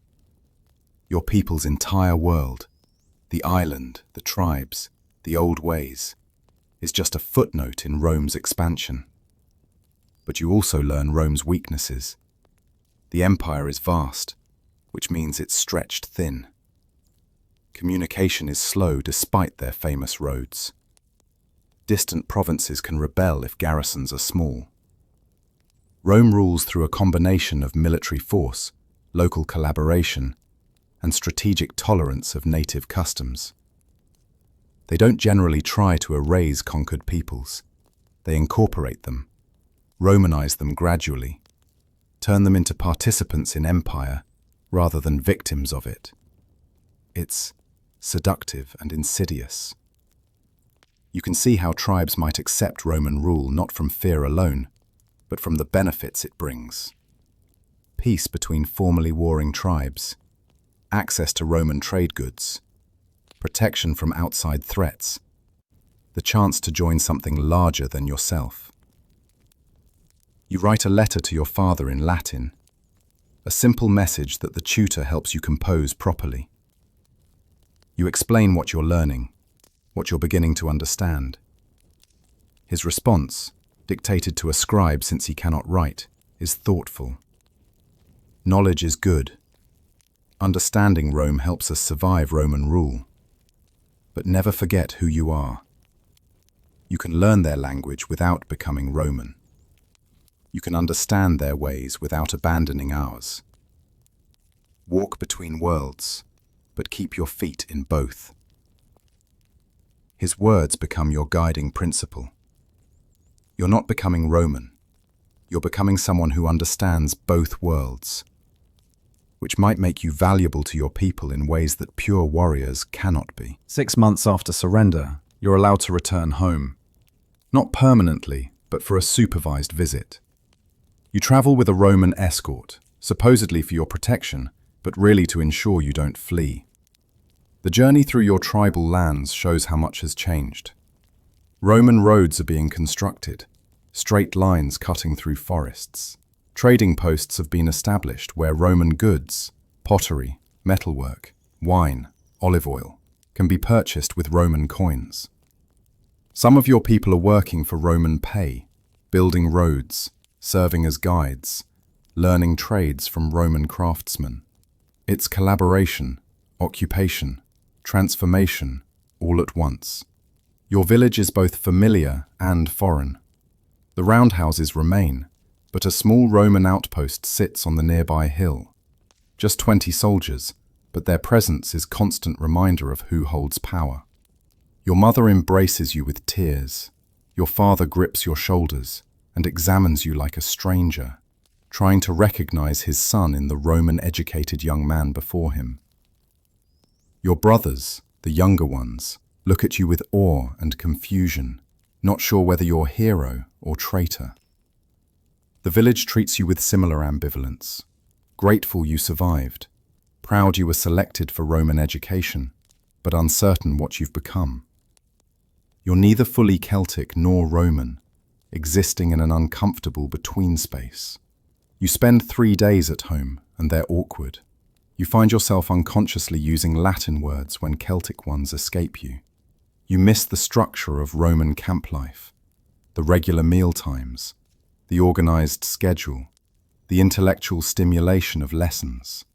A: Your people's entire world, the island, the tribes, the old ways, is just a footnote in Rome's expansion. But you also learn Rome's weaknesses. The empire is vast, which means it's stretched thin. Communication is slow despite their famous roads. Distant provinces can rebel if garrisons are small. Rome rules through a combination of military force, local collaboration, and strategic tolerance of native customs. They don't generally try to erase conquered peoples. They incorporate them, Romanize them gradually, turn them into participants in empire rather than victims of it. It's seductive and insidious. You can see how tribes might accept Roman rule not from fear alone, but from the benefits it brings. Peace between formerly warring tribes, access to Roman trade goods, protection from outside threats, the chance to join something larger than yourself. You write a letter to your father in Latin, a simple message that the tutor helps you compose properly. You explain what you're learning, what you're beginning to understand. His response, dictated to a scribe since he cannot write, is thoughtful. Knowledge is good. Understanding Rome helps us survive Roman rule. But never forget who you are. You can learn their language without becoming Roman. You can understand their ways without abandoning ours. Walk between worlds, but keep your feet in both. His words become your guiding principle. You're not becoming Roman. You're becoming someone who understands both worlds, which might make you valuable to your people in ways that pure warriors cannot be. 6 months after surrender, you're allowed to return home. Not permanently, but for a supervised visit. You travel with a Roman escort, supposedly for your protection, but really to ensure you don't flee. The journey through your tribal lands shows how much has changed. Roman roads are being constructed, straight lines cutting through forests. Trading posts have been established where Roman goods, pottery, metalwork, wine, olive oil, can be purchased with Roman coins. Some of your people are working for Roman pay, building roads, serving as guides, learning trades from Roman craftsmen. It's collaboration, occupation, transformation, all at once. Your village is both familiar and foreign. The roundhouses remain, but a small Roman outpost sits on the nearby hill. Just 20 soldiers, but their presence is constant reminder of who holds power. Your mother embraces you with tears. Your father grips your shoulders and examines you like a stranger, trying to recognize his son in the Roman-educated young man before him. Your brothers, the younger ones, look at you with awe and confusion, not sure whether you're hero or traitor. The village treats you with similar ambivalence, grateful you survived, proud you were selected for Roman education, but uncertain what you've become. You're neither fully Celtic nor Roman, existing in an uncomfortable between space. You spend 3 days at home, and they're awkward. You find yourself unconsciously using Latin words when Celtic ones escape you. You miss the structure of Roman camp life, the regular meal times, the organized schedule, the intellectual stimulation of lessons.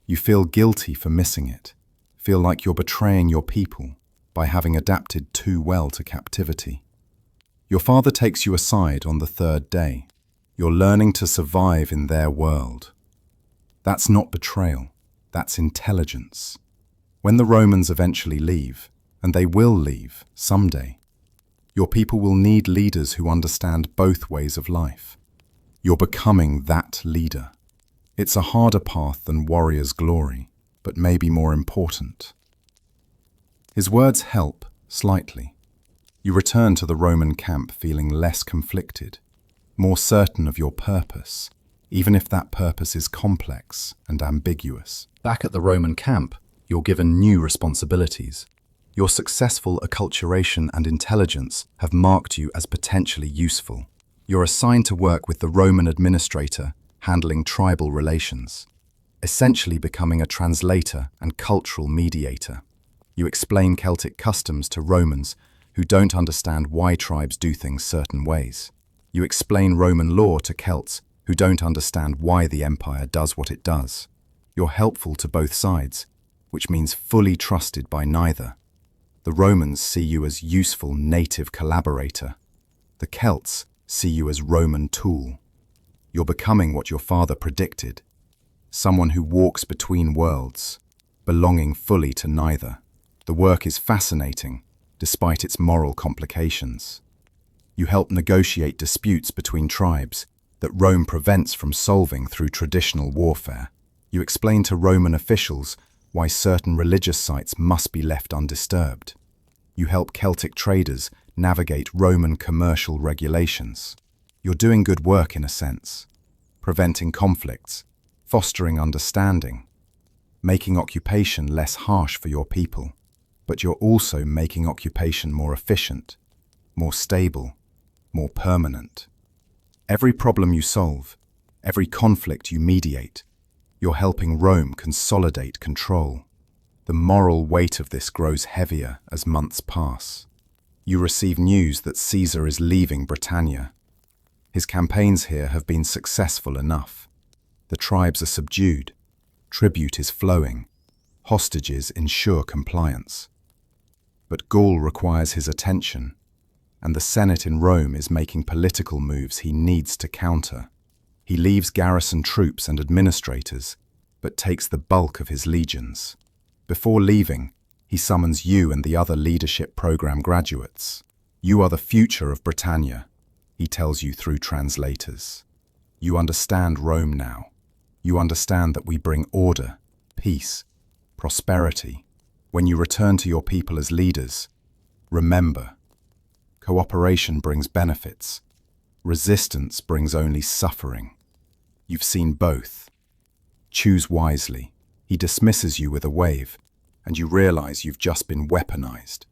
A: You feel guilty for missing it, feel like you're betraying your people by having adapted too well to captivity. Your father takes you aside on the 3rd day. You're learning to survive in their world. That's not betrayal, that's intelligence. When the Romans eventually leave, and they will leave someday, your people will need leaders who understand both ways of life. You're becoming that leader. It's a harder path than warrior's glory, but maybe more important. His words help slightly. You return to the Roman camp feeling less conflicted, more certain of your purpose, even if that purpose is complex and ambiguous. Back at the Roman camp, you're given new responsibilities. Your successful acculturation and intelligence have marked you as potentially useful. You're assigned to work with the Roman administrator, handling tribal relations, essentially becoming a translator and cultural mediator. You explain Celtic customs to Romans who don't understand why tribes do things certain ways. You explain Roman law to Celts who don't understand why the empire does what it does. You're helpful to both sides, which means fully trusted by neither. The Romans see you as useful native collaborator. The Celts see you as Roman tool. You're becoming what your father predicted, someone who walks between worlds, belonging fully to neither. The work is fascinating, despite its moral complications. You help negotiate disputes between tribes that Rome prevents from solving through traditional warfare. You explain to Roman officials why certain religious sites must be left undisturbed. You help Celtic traders navigate Roman commercial regulations. You're doing good work in a sense, preventing conflicts, fostering understanding, making occupation less harsh for your people. But you're also making occupation more efficient, more stable, more permanent. Every problem you solve, every conflict you mediate, you're helping Rome consolidate control. The moral weight of this grows heavier as months pass. You receive news that Caesar is leaving Britannia. His campaigns here have been successful enough. The tribes are subdued, tribute is flowing, hostages ensure compliance. But Gaul requires his attention, and the Senate in Rome is making political moves he needs to counter. He leaves garrison troops and administrators, but takes the bulk of his legions. Before leaving, he summons you and the other leadership program graduates. You are the future of Britannia, he tells you through translators. You understand Rome now. You understand that we bring order, peace, prosperity. When you return to your people as leaders, remember, cooperation brings benefits. Resistance brings only suffering. You've seen both. Choose wisely. He dismisses you with a wave, and you realize you've just been weaponized,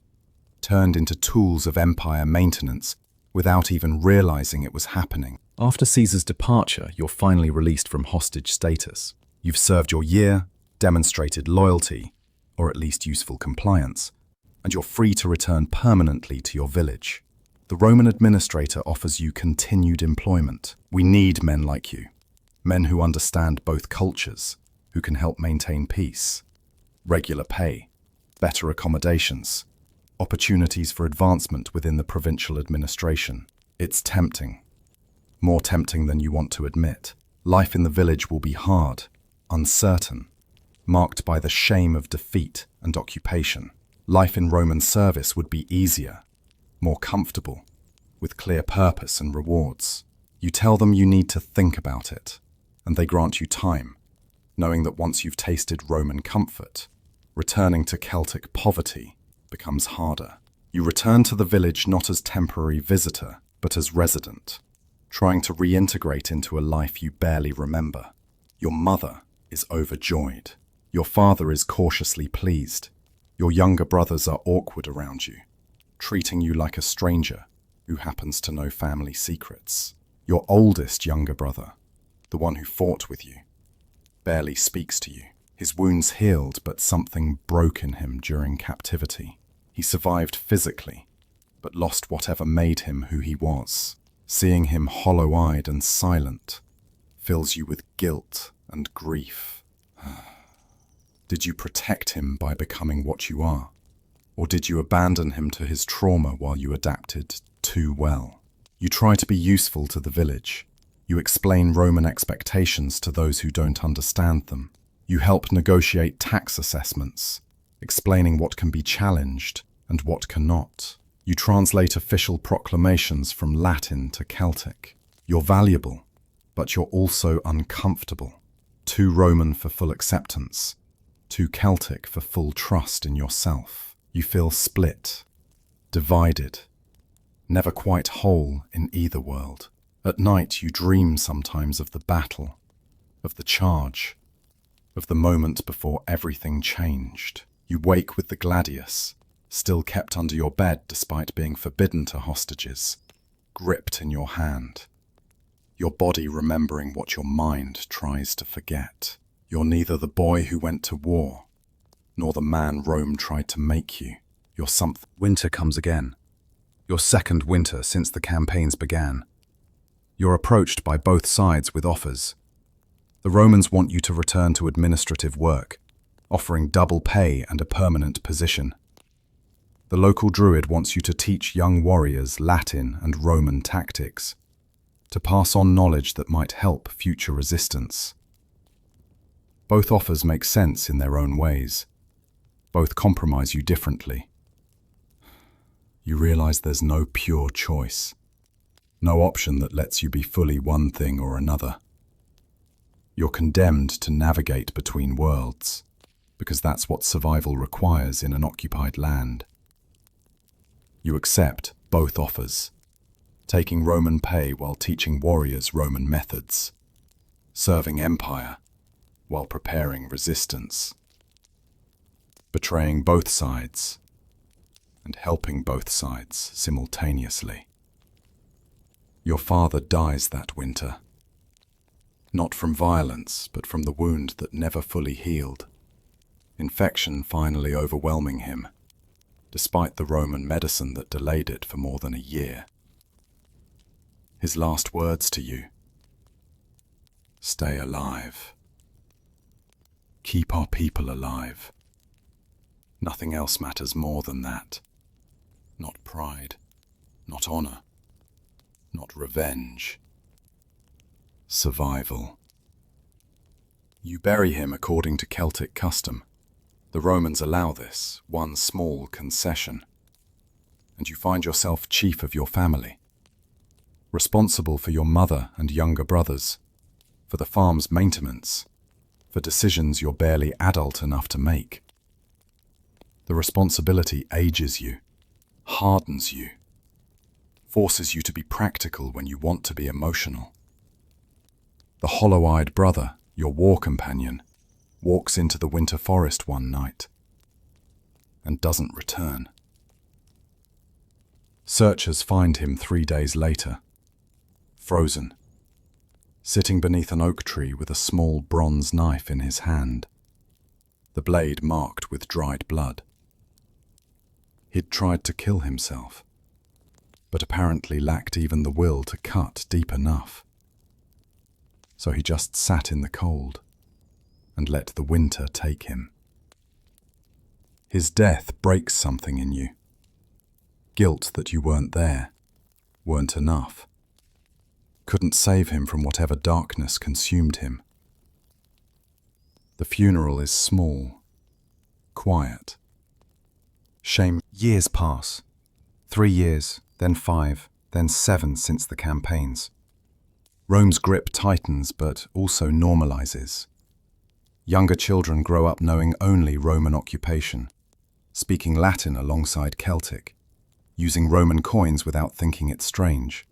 A: turned into tools of empire maintenance without even realizing it was happening. After Caesar's departure, you're finally released from hostage status. You've served your year, demonstrated loyalty, or at least useful compliance, and you're free to return permanently to your village. The Roman administrator offers you continued employment. We need men like you, men who understand both cultures, who can help maintain peace. Regular pay, better accommodations, opportunities for advancement within the provincial administration. It's tempting, more tempting than you want to admit. Life in the village will be hard, uncertain, marked by the shame of defeat and occupation. Life in Roman service would be easier, more comfortable, with clear purpose and rewards. You tell them you need to think about it, and they grant you time, knowing that once you've tasted Roman comfort, returning to Celtic poverty becomes harder. You return to the village not as temporary visitor, but as resident, trying to reintegrate into a life you barely remember. Your mother is overjoyed. Your father is cautiously pleased. Your younger brothers are awkward around you, treating you like a stranger who happens to know family secrets. Your oldest younger brother, the one who fought with you, barely speaks to you. His wounds healed, but something broke in him during captivity. He survived physically, but lost whatever made him who he was. Seeing him hollow-eyed and silent fills you with guilt and grief. Did you protect him by becoming what you are? Or did you abandon him to his trauma while you adapted too well? You try to be useful to the village. You explain Roman expectations to those who don't understand them. You help negotiate tax assessments, explaining what can be challenged and what cannot. You translate official proclamations from Latin to Celtic. You're valuable, but you're also uncomfortable. Too Roman for full acceptance, too Celtic for full trust in yourself. You feel split, divided, never quite whole in either world. At night you dream sometimes of the battle, of the charge, of the moment before everything changed. You wake with the gladius, still kept under your bed despite being forbidden to hostages, gripped in your hand, your body remembering what your mind tries to forget. You're neither the boy who went to war, nor the man Rome tried to make you. You're something. Winter comes again. Your second winter since the campaigns began. You're approached by both sides with offers. The Romans want you to return to administrative work, offering double pay and a permanent position. The local druid wants you to teach young warriors Latin and Roman tactics, to pass on knowledge that might help future resistance. Both offers make sense in their own ways. Both compromise you differently. You realize there's no pure choice, no option that lets you be fully one thing or another. You're condemned to navigate between worlds, because that's what survival requires in an occupied land. You accept both offers, taking Roman pay while teaching warriors Roman methods, serving empire while preparing resistance, betraying both sides and helping both sides simultaneously. Your father dies that winter, not from violence, but from the wound that never fully healed, infection finally overwhelming him, despite the Roman medicine that delayed it for more than a year. His last words to you: stay alive. Keep our people alive. Nothing else matters more than that. Not pride, not honor, not revenge. Survival. You bury him according to Celtic custom. The Romans allow this, one small concession. And you find yourself chief of your family, responsible for your mother and younger brothers, for the farm's maintenance, for decisions you're barely adult enough to make. The responsibility ages you, hardens you, forces you to be practical when you want to be emotional. The hollow-eyed brother, your war companion, walks into the winter forest one night and doesn't return. Searchers find him 3 days later, frozen, sitting beneath an oak tree with a small bronze knife in his hand, the blade marked with dried blood. He'd tried to kill himself, but apparently lacked even the will to cut deep enough. So he just sat in the cold and let the winter take him. His death breaks something in you. Guilt that you weren't there, weren't enough, couldn't save him from whatever darkness consumed him. The funeral is small, quiet. Shame. Years pass. 3 years, then 5, then 7 since the campaigns. Rome's grip tightens but also normalizes. Younger children grow up knowing only Roman occupation, speaking Latin alongside Celtic, using Roman coins without thinking it strange.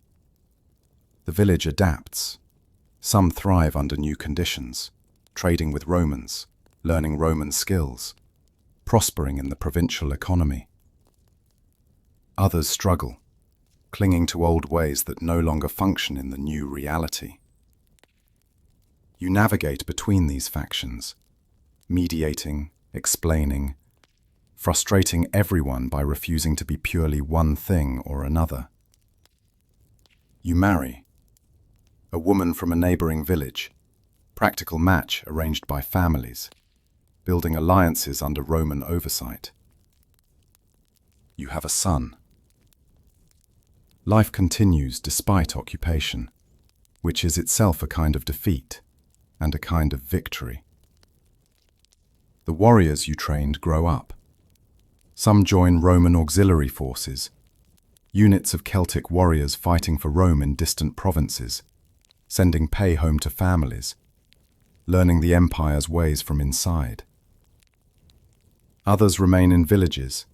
A: The village adapts. Some thrive under new conditions, trading with Romans, learning Roman skills, prospering in the provincial economy.
B: Others struggle, clinging to old ways that no longer function in the new reality. You navigate between these factions, mediating, explaining, frustrating everyone by refusing to be purely one thing or another. You marry a woman from a neighboring village, practical match arranged by families, building alliances under Roman oversight. You have a son. Life continues despite occupation, which is itself a kind of defeat and a kind of victory. The warriors you trained grow up. Some join Roman auxiliary forces, units of Celtic warriors fighting for Rome in distant provinces, sending pay home to families, learning the empire's ways from inside. Others remain in villages,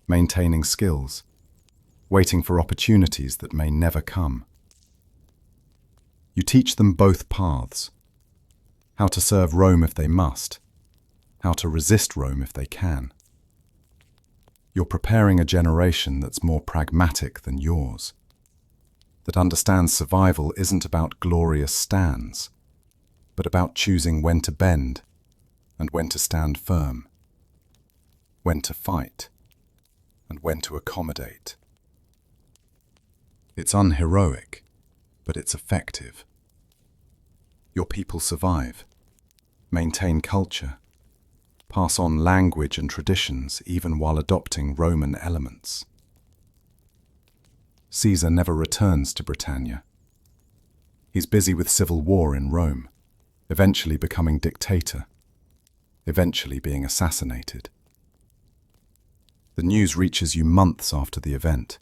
B: maintaining skills, waiting for opportunities that may never come. You teach them both paths, how to serve Rome if they must, how to resist Rome if they can. You're preparing a generation that's more pragmatic than yours, that understands survival isn't about glorious stands, but about choosing when to bend and when to stand firm, when to fight and when to accommodate. It's unheroic, but it's effective. Your people survive, maintain culture, pass on language and traditions even while adopting Roman elements. Caesar never returns to Britannia. He's busy with civil war in Rome, eventually becoming dictator, eventually being assassinated. The news reaches you months after the event,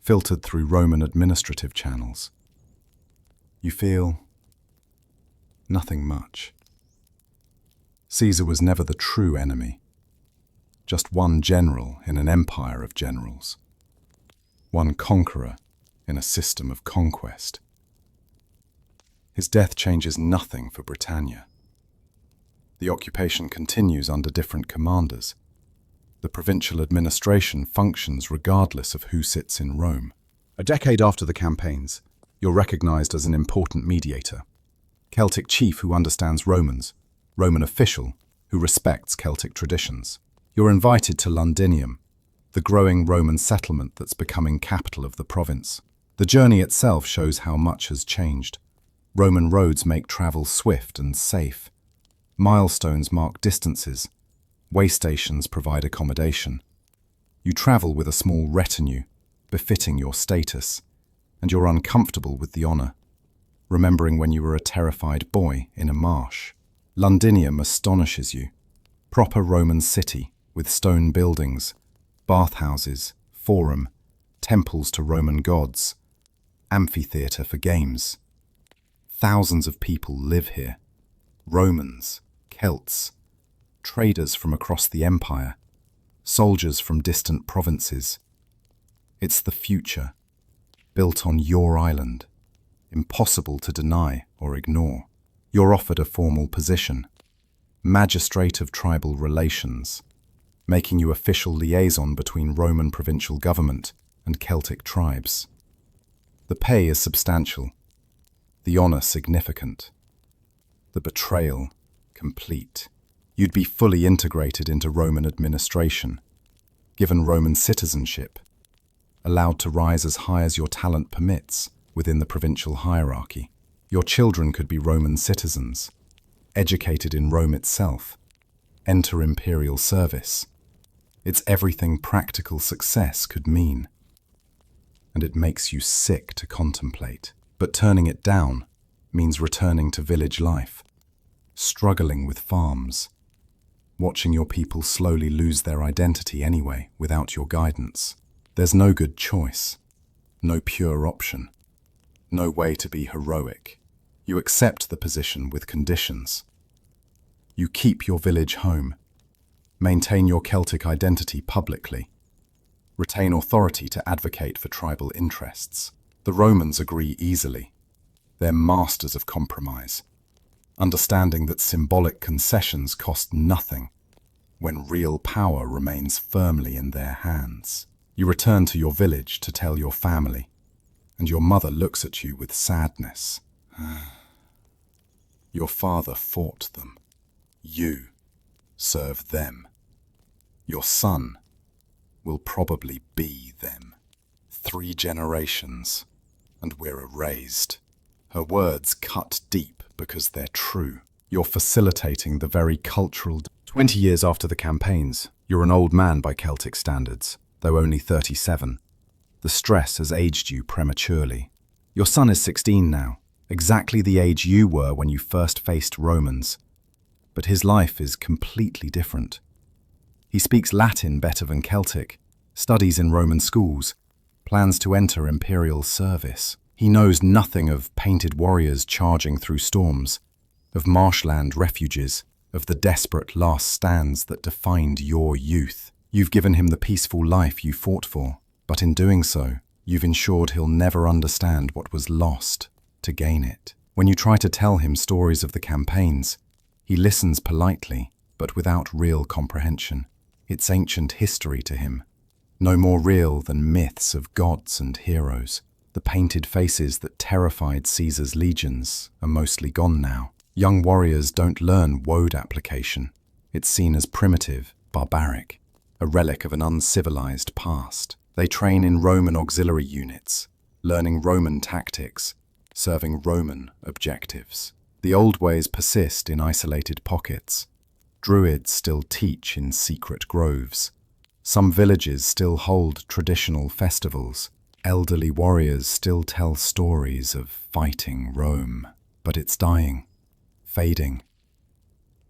B: filtered through Roman administrative channels. You feel nothing much. Caesar was never the true enemy, just one general in an empire of generals, one conqueror in a system of conquest. His death changes nothing for Britannia. The occupation continues under different commanders. The provincial administration functions regardless of who sits in Rome. A decade after the campaigns, you're recognized as an important mediator. Celtic chief who understands Romans, Roman official who respects Celtic traditions. You're invited to Londinium, the growing Roman settlement that's becoming capital of the province. The journey itself shows how much has changed. Roman roads make travel swift and safe. Milestones mark distances. Way stations provide accommodation. You travel with a small retinue, befitting your status, and you're uncomfortable with the honor, remembering when you were a terrified boy in a marsh. Londinium astonishes you. Proper Roman city, with stone buildings, bathhouses, forum, temples to Roman gods, amphitheatre for games. Thousands of people live here. Romans, Celts, traders from across the empire, soldiers from distant provinces. It's the future, built on your island, impossible to deny or ignore. You're offered a formal position, magistrate of tribal relations, making you official liaison between Roman provincial government and Celtic tribes. The pay is substantial, the honor significant, the betrayal complete. You'd be fully integrated into Roman administration, given Roman citizenship, allowed to rise as high as your talent permits within the provincial hierarchy. Your children could be Roman citizens, educated in Rome itself, enter imperial service. It's everything practical success could mean. And it makes you sick to contemplate. But turning it down means returning to village life, struggling with farms, watching your people slowly lose their identity anyway without your guidance. There's no good choice, no pure option, no way to be heroic. You accept the position with conditions. You keep your village home, maintain your Celtic identity publicly, retain authority to advocate for tribal interests. The Romans agree easily. They're masters of compromise, understanding that symbolic concessions cost nothing when real power remains firmly in their hands. You return to your village to tell your family, and your mother looks at you with sadness. Your father fought them. You serve them. Your son will probably be them. 3 generations, and we're erased. Her words cut deep because they're true. You're facilitating the very cultural... 20 years after the campaigns, you're an old man by Celtic standards, though only 37. The stress has aged you prematurely. Your son is 16 now, exactly the age you were when you first faced Romans. But his life is completely different. He speaks Latin better than Celtic, studies in Roman schools, plans to enter imperial service. He knows nothing of painted warriors charging through storms, of marshland refuges, of the desperate last stands that defined your youth. You've given him the peaceful life you fought for, but in doing so, you've ensured he'll never understand what was lost to gain it. When you try to tell him stories of the campaigns, he listens politely, but without real comprehension. It's ancient history to him, no more real than myths of gods and heroes. The painted faces that terrified Caesar's legions are mostly gone now. Young warriors don't learn woad application. It's seen as primitive, barbaric, a relic of an uncivilized past. They train in Roman auxiliary units, learning Roman tactics, serving Roman objectives. The old ways persist in isolated pockets. Druids still teach in secret groves. Some villages still hold traditional festivals. Elderly warriors still tell stories of fighting Rome. But it's dying, fading,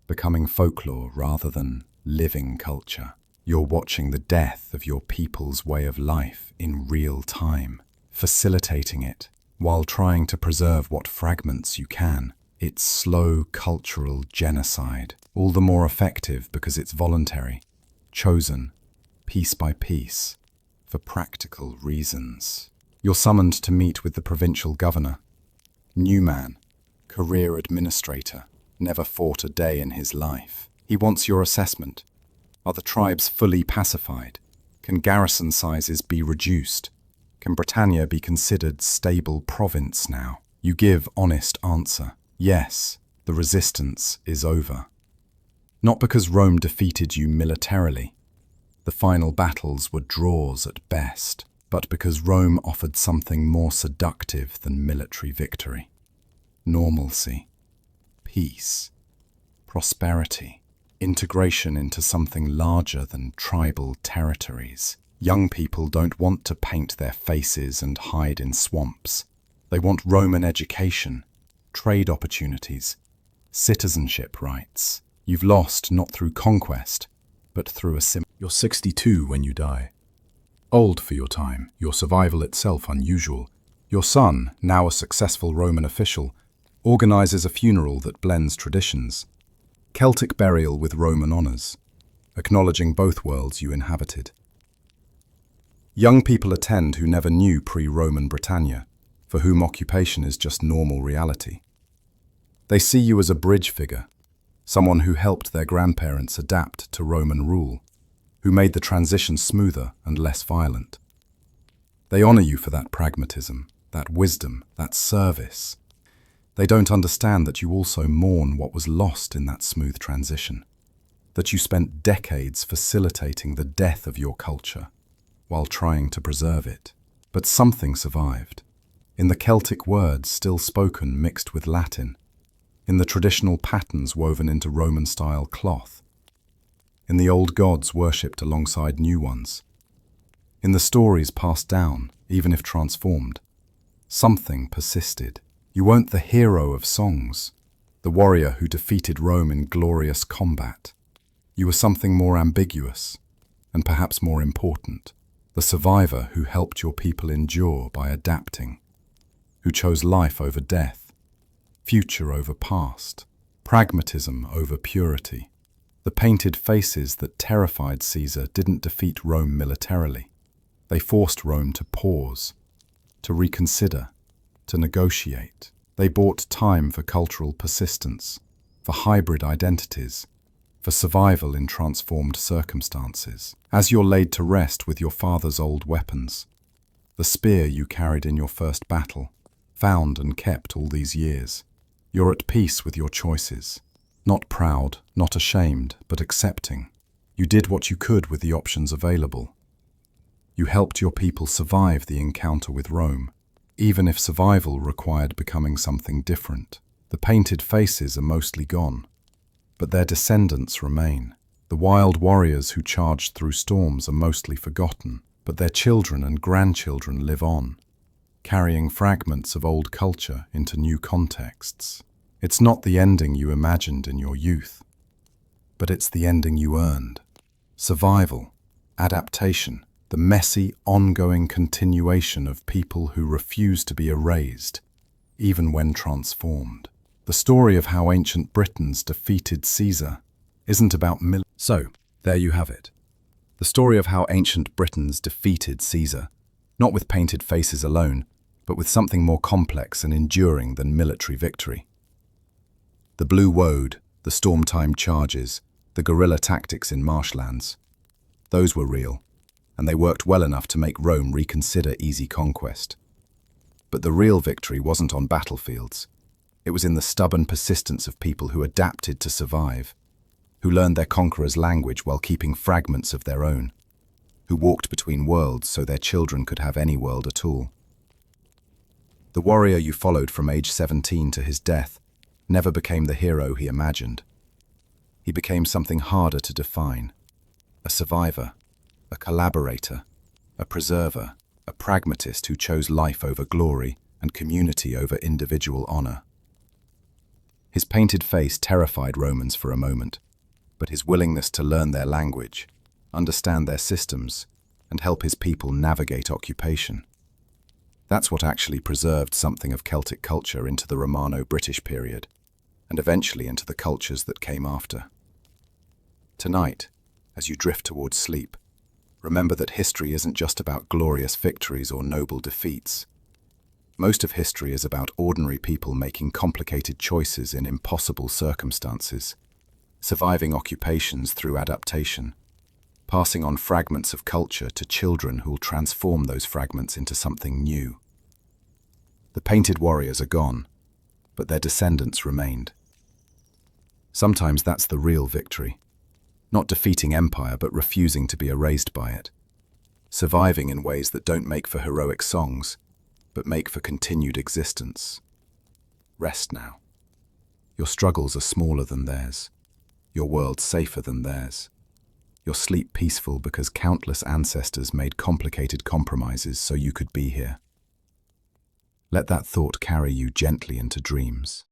B: becoming folklore rather than living culture. You're watching the death of your people's way of life in real time, facilitating it while trying to preserve what fragments you can. It's slow cultural genocide, all the more effective because it's voluntary, chosen, piece by piece, for practical reasons. You're summoned to meet with the provincial governor. New man, career administrator, never fought a day in his life. He wants your assessment. Are the tribes fully pacified? Can garrison sizes be reduced? Can Britannia be considered stable province now? You give honest answer. Yes, the resistance is over. Not because Rome defeated you militarily. The final battles were draws at best, but because Rome offered something more seductive than military victory. Normalcy, peace, prosperity, integration into something larger than tribal territories. Young people don't want to paint their faces and hide in swamps. They want Roman education, trade opportunities, citizenship rights. You've lost not through conquest, but through a You're 62 when you die. Old for your time, your survival itself unusual. Your son, now a successful Roman official, organizes a funeral that blends traditions. Celtic burial with Roman honors, acknowledging both worlds you inhabited. Young people attend who never knew pre-Roman Britannia, for whom occupation is just normal reality. They see you as a bridge figure, someone who helped their grandparents adapt to Roman rule, who made the transition smoother and less violent. They honor you for that pragmatism, that wisdom, that service. They don't understand that you also mourn what was lost in that smooth transition, that you spent decades facilitating the death of your culture while trying to preserve it. But something survived. In the Celtic words still spoken mixed with Latin, in the traditional patterns woven into Roman-style cloth, in the old gods worshipped alongside new ones, in the stories passed down, even if transformed, something persisted. You weren't the hero of songs, the warrior who defeated Rome in glorious combat. You were something more ambiguous, and perhaps more important, the survivor who helped your people endure by adapting, who chose life over death, future over past, pragmatism over purity. The painted faces that terrified Caesar didn't defeat Rome militarily. They forced Rome to pause, to reconsider, to negotiate. They bought time for cultural persistence, for hybrid identities,
A: for survival in transformed circumstances. As you're laid to rest with your father's old weapons, the spear you carried in your first battle, found and kept all these years, you're at peace with your choices, not proud, not ashamed, but accepting. You did what you could with the options available. You helped your people survive the encounter with Rome, even if survival required becoming something different. The painted faces are mostly gone, but their descendants remain. The wild warriors who charged through storms are mostly forgotten, but their children and grandchildren live on, carrying fragments of old culture into new contexts. It's not the ending you imagined in your youth, but it's the ending you earned. Survival, adaptation, the messy, ongoing continuation of people who refuse to be erased, even when transformed. The story of how ancient Britons defeated Caesar isn't about
B: So, there you have it. The story of how ancient Britons defeated Caesar, not with painted faces alone, but with something more complex and enduring than military victory. The Blue Woad, the storm-timed charges, the guerrilla tactics in marshlands, those were real, and they worked well enough to make Rome reconsider easy conquest. But the real victory wasn't on battlefields. It was in the stubborn persistence of people who adapted to survive, who learned their conqueror's language while keeping fragments of their own, who walked between worlds so their children could have any world at all. The warrior you followed from age 17 to his death never became the hero he imagined. He became something harder to define: a survivor, a collaborator, a preserver, a pragmatist who chose life over glory and community over individual honor. His painted face terrified Romans for a moment, but his willingness to learn their language, understand their systems, and help his people navigate occupation, that's what actually preserved something of Celtic culture into the Romano-British period, and eventually into the cultures that came after. Tonight, as you drift towards sleep, remember that history isn't just about glorious victories or noble defeats. Most of history is about ordinary people making complicated choices in impossible circumstances, surviving occupations through adaptation, passing on fragments of culture to children who'll transform those fragments into something new. The painted warriors are gone, but their descendants remained. Sometimes that's the real victory. Not defeating empire, but refusing to be erased by it. Surviving in ways that don't make for heroic songs, but make for continued existence. Rest now. Your struggles are smaller than theirs. Your world safer than theirs. Your sleep peaceful because countless ancestors made complicated compromises so you could be here. Let that thought carry you gently into dreams.